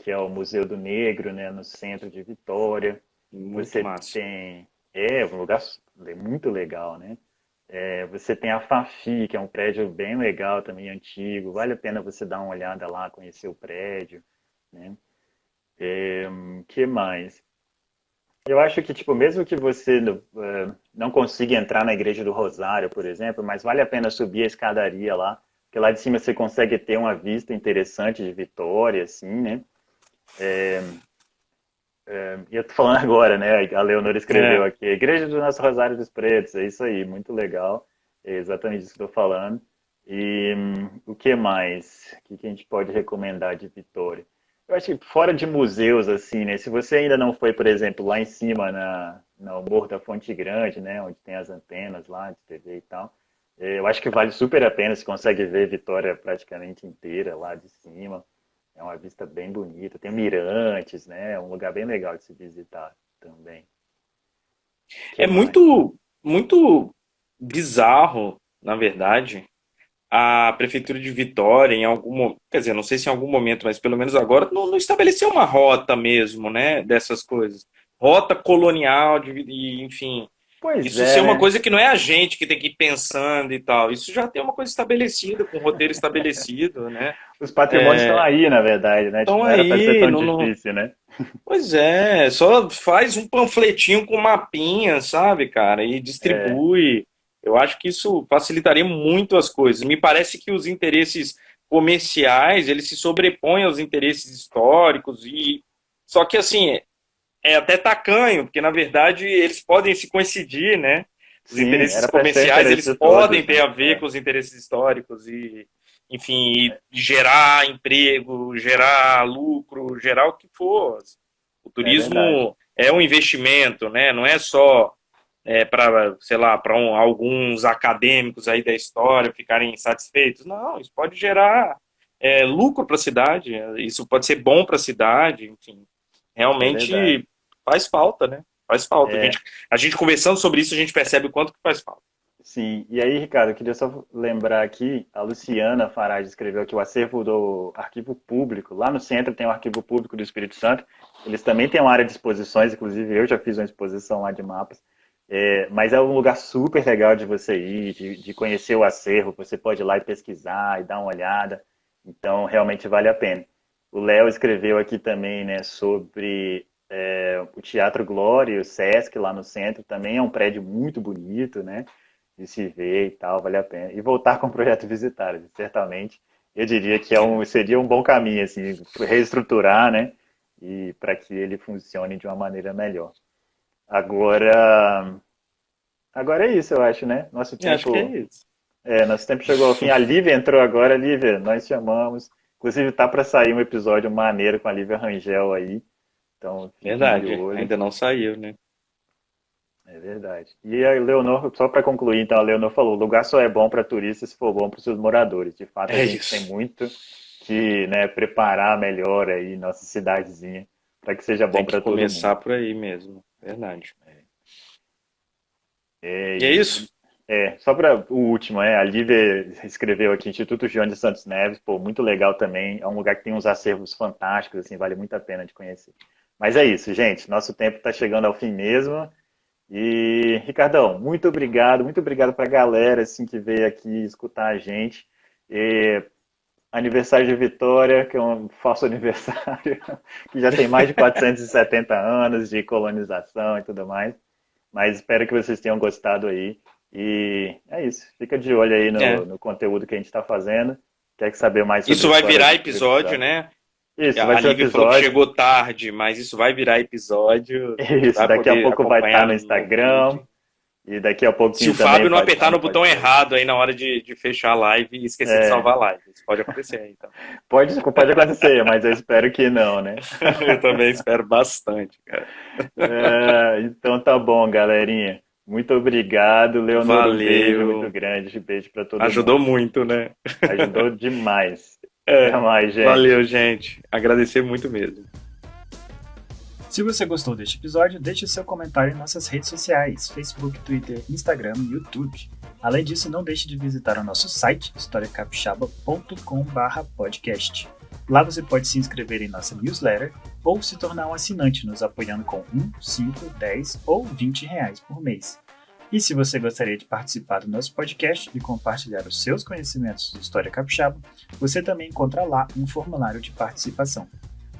[SPEAKER 2] que é o Museu do Negro, né, no centro de Vitória.
[SPEAKER 3] Muito
[SPEAKER 2] Você
[SPEAKER 3] massa.
[SPEAKER 2] tem. É um lugar muito legal, né? Você tem a Fafi, que é um prédio bem legal também, antigo. Vale a pena você dar uma olhada lá, conhecer o prédio, né? Que mais? Eu acho que, tipo, mesmo que você não consiga entrar na Igreja do Rosário, por exemplo, mas vale a pena subir a escadaria lá, porque lá de cima você consegue ter uma vista interessante de Vitória, assim, né? E eu tô falando agora, né? A Leonora escreveu
[SPEAKER 3] É.
[SPEAKER 2] aqui, Igreja do Nosso Rosário dos Pretos, é isso aí, muito legal. É exatamente isso que eu tô falando. E o que mais? O que a gente pode recomendar de Vitória? Eu acho que fora de museus, assim, né? Se você ainda não foi, por exemplo, lá em cima no Morro da Fonte Grande, né? Onde tem as antenas lá de TV e tal. Eu acho que vale super a pena, você consegue ver Vitória praticamente inteira lá de cima. É uma vista bem bonita. Tem mirantes, né? É um lugar bem legal de se visitar também. O que
[SPEAKER 3] É
[SPEAKER 2] mais?
[SPEAKER 3] muito bizarro, na verdade, a Prefeitura de Vitória, em algum momento, quer dizer, não sei se em algum momento, mas pelo menos agora, não estabeleceu uma rota mesmo, né, dessas coisas. Rota colonial, enfim,
[SPEAKER 2] Pois
[SPEAKER 3] isso ser
[SPEAKER 2] é,
[SPEAKER 3] uma
[SPEAKER 2] né?
[SPEAKER 3] coisa que não é a gente que tem que ir pensando e tal. Isso já tem uma coisa estabelecida, com um roteiro estabelecido, né?
[SPEAKER 2] Os patrimônios estão aí, na verdade, né? Tipo,
[SPEAKER 3] Então
[SPEAKER 2] não era para ser
[SPEAKER 3] aí,
[SPEAKER 2] tão difícil, né?
[SPEAKER 3] pois é, só faz um panfletinho com mapinha, sabe, cara, e
[SPEAKER 2] É,
[SPEAKER 3] distribui. Eu acho que isso facilitaria muito as coisas. Me parece que os interesses comerciais, eles se sobrepõem aos interesses históricos e só que assim, é até tacanho, porque na verdade eles podem se coincidir, né? Os
[SPEAKER 2] sim,
[SPEAKER 3] interesses
[SPEAKER 2] era para ser o
[SPEAKER 3] comerciais,
[SPEAKER 2] interesse
[SPEAKER 3] eles
[SPEAKER 2] de
[SPEAKER 3] podem
[SPEAKER 2] todos,
[SPEAKER 3] ter
[SPEAKER 2] né?
[SPEAKER 3] a ver com os interesses históricos e, enfim, e gerar emprego, gerar lucro, gerar o que for. O
[SPEAKER 2] É verdade.
[SPEAKER 3] turismo é um investimento, né? Não é só para, sei lá, para alguns acadêmicos aí da história ficarem satisfeitos. Não, isso pode gerar lucro para a cidade, isso pode ser bom para a cidade, enfim.
[SPEAKER 2] É verdade.
[SPEAKER 3] Realmente faz falta, né? Faz falta.
[SPEAKER 2] É,
[SPEAKER 3] A gente conversando sobre isso, a gente percebe o quanto que faz falta.
[SPEAKER 2] sim. E aí, Ricardo, eu queria só lembrar aqui, a Luciana Farage escreveu aqui o acervo do Arquivo Público. Lá no centro tem o Arquivo Público do Espírito Santo. Eles também têm uma área de exposições, inclusive eu já fiz uma exposição lá de mapas. Mas é um lugar super legal de você ir, de conhecer o acervo. Você pode ir lá e pesquisar e dar uma olhada. Então, realmente vale a pena. O Léo escreveu aqui também, né, sobre o Teatro Glória, o Sesc lá no centro. Também é um prédio muito bonito, né? De se ver e tal, vale a pena. E voltar com o projeto Visitar, certamente. Eu diria que seria um bom caminho, assim, reestruturar, né? E para que ele funcione de uma maneira melhor. Agora, agora é isso, eu acho, né?
[SPEAKER 3] Acho que é isso.
[SPEAKER 2] Nosso tempo chegou ao fim. A Lívia entrou agora, Lívia, nós chamamos. Inclusive tá para sair um episódio maneiro com a Lívia Rangel aí. Então fiquem de
[SPEAKER 3] Verdade.
[SPEAKER 2] olho.
[SPEAKER 3] Ainda não saiu, né?
[SPEAKER 2] É verdade. E a Leonor, só para concluir, então, a Leonor falou: o lugar só é bom para turistas se for bom para os seus moradores. De fato, a
[SPEAKER 3] É
[SPEAKER 2] gente tem
[SPEAKER 3] isso.
[SPEAKER 2] muito que, né, preparar melhor aí nossa cidadezinha para que seja bom
[SPEAKER 3] Tem que
[SPEAKER 2] para todo
[SPEAKER 3] começar
[SPEAKER 2] mundo.
[SPEAKER 3] por aí mesmo. Verdade.
[SPEAKER 2] É,
[SPEAKER 3] E é isso?
[SPEAKER 2] só para o último, a Lívia escreveu aqui Instituto João de Santos Neves, pô, muito legal também. É um lugar que tem uns acervos fantásticos, assim, vale muito a pena de conhecer. Mas é isso, gente. Nosso tempo está chegando ao fim mesmo. E, Ricardão, muito obrigado para a galera assim, que veio aqui escutar a gente. E, aniversário de Vitória, que é um falso aniversário, que já tem mais de 470 anos de colonização e tudo mais. Mas espero que vocês tenham gostado aí. E é isso. Fica de olho aí
[SPEAKER 3] É.
[SPEAKER 2] no conteúdo que a gente está fazendo. Quer saber mais sobre
[SPEAKER 3] Isso
[SPEAKER 2] a
[SPEAKER 3] vai
[SPEAKER 2] história do
[SPEAKER 3] virar
[SPEAKER 2] Espírito
[SPEAKER 3] episódio,
[SPEAKER 2] Santo?
[SPEAKER 3] né?
[SPEAKER 2] Isso, vai
[SPEAKER 3] A
[SPEAKER 2] ser um
[SPEAKER 3] Lívia falou que
[SPEAKER 2] episódio.
[SPEAKER 3] chegou tarde, mas isso vai virar episódio.
[SPEAKER 2] Isso,
[SPEAKER 3] Vai
[SPEAKER 2] daqui a
[SPEAKER 3] poder
[SPEAKER 2] pouco vai estar
[SPEAKER 3] acompanhar
[SPEAKER 2] no
[SPEAKER 3] no
[SPEAKER 2] Instagram.
[SPEAKER 3] vídeo.
[SPEAKER 2] E daqui a
[SPEAKER 3] Se o
[SPEAKER 2] pouquinho também
[SPEAKER 3] Fábio não
[SPEAKER 2] vai estar
[SPEAKER 3] apertar
[SPEAKER 2] no
[SPEAKER 3] no botão
[SPEAKER 2] podcast.
[SPEAKER 3] errado aí na hora de fechar a live e esquecer de
[SPEAKER 2] É,
[SPEAKER 3] salvar a live. Isso pode acontecer aí, então.
[SPEAKER 2] pode acontecer, mas eu espero que não, né?
[SPEAKER 3] Eu também espero bastante, cara.
[SPEAKER 2] Então tá bom, galerinha. Muito obrigado, Leonor. Um beijo muito
[SPEAKER 3] Valeu.
[SPEAKER 2] grande. Beijo para todo
[SPEAKER 3] Ajudou
[SPEAKER 2] mundo.
[SPEAKER 3] muito, né?
[SPEAKER 2] Ajudou demais. Até
[SPEAKER 3] É.
[SPEAKER 2] mais, gente.
[SPEAKER 3] Valeu, gente. Agradecer muito mesmo.
[SPEAKER 1] Se você gostou deste episódio, deixe seu comentário em nossas redes sociais, Facebook, Twitter, Instagram e YouTube. Além disso, não deixe de visitar o nosso site, historiacapixaba.com/podcast. Lá você pode se inscrever em nossa newsletter ou se tornar um assinante nos apoiando com 1, 5, 10 ou 20 reais por mês. E se você gostaria de participar do nosso podcast e compartilhar os seus conhecimentos de História Capixaba, você também encontra lá um formulário de participação.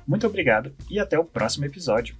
[SPEAKER 1] Muito obrigado e até o próximo episódio.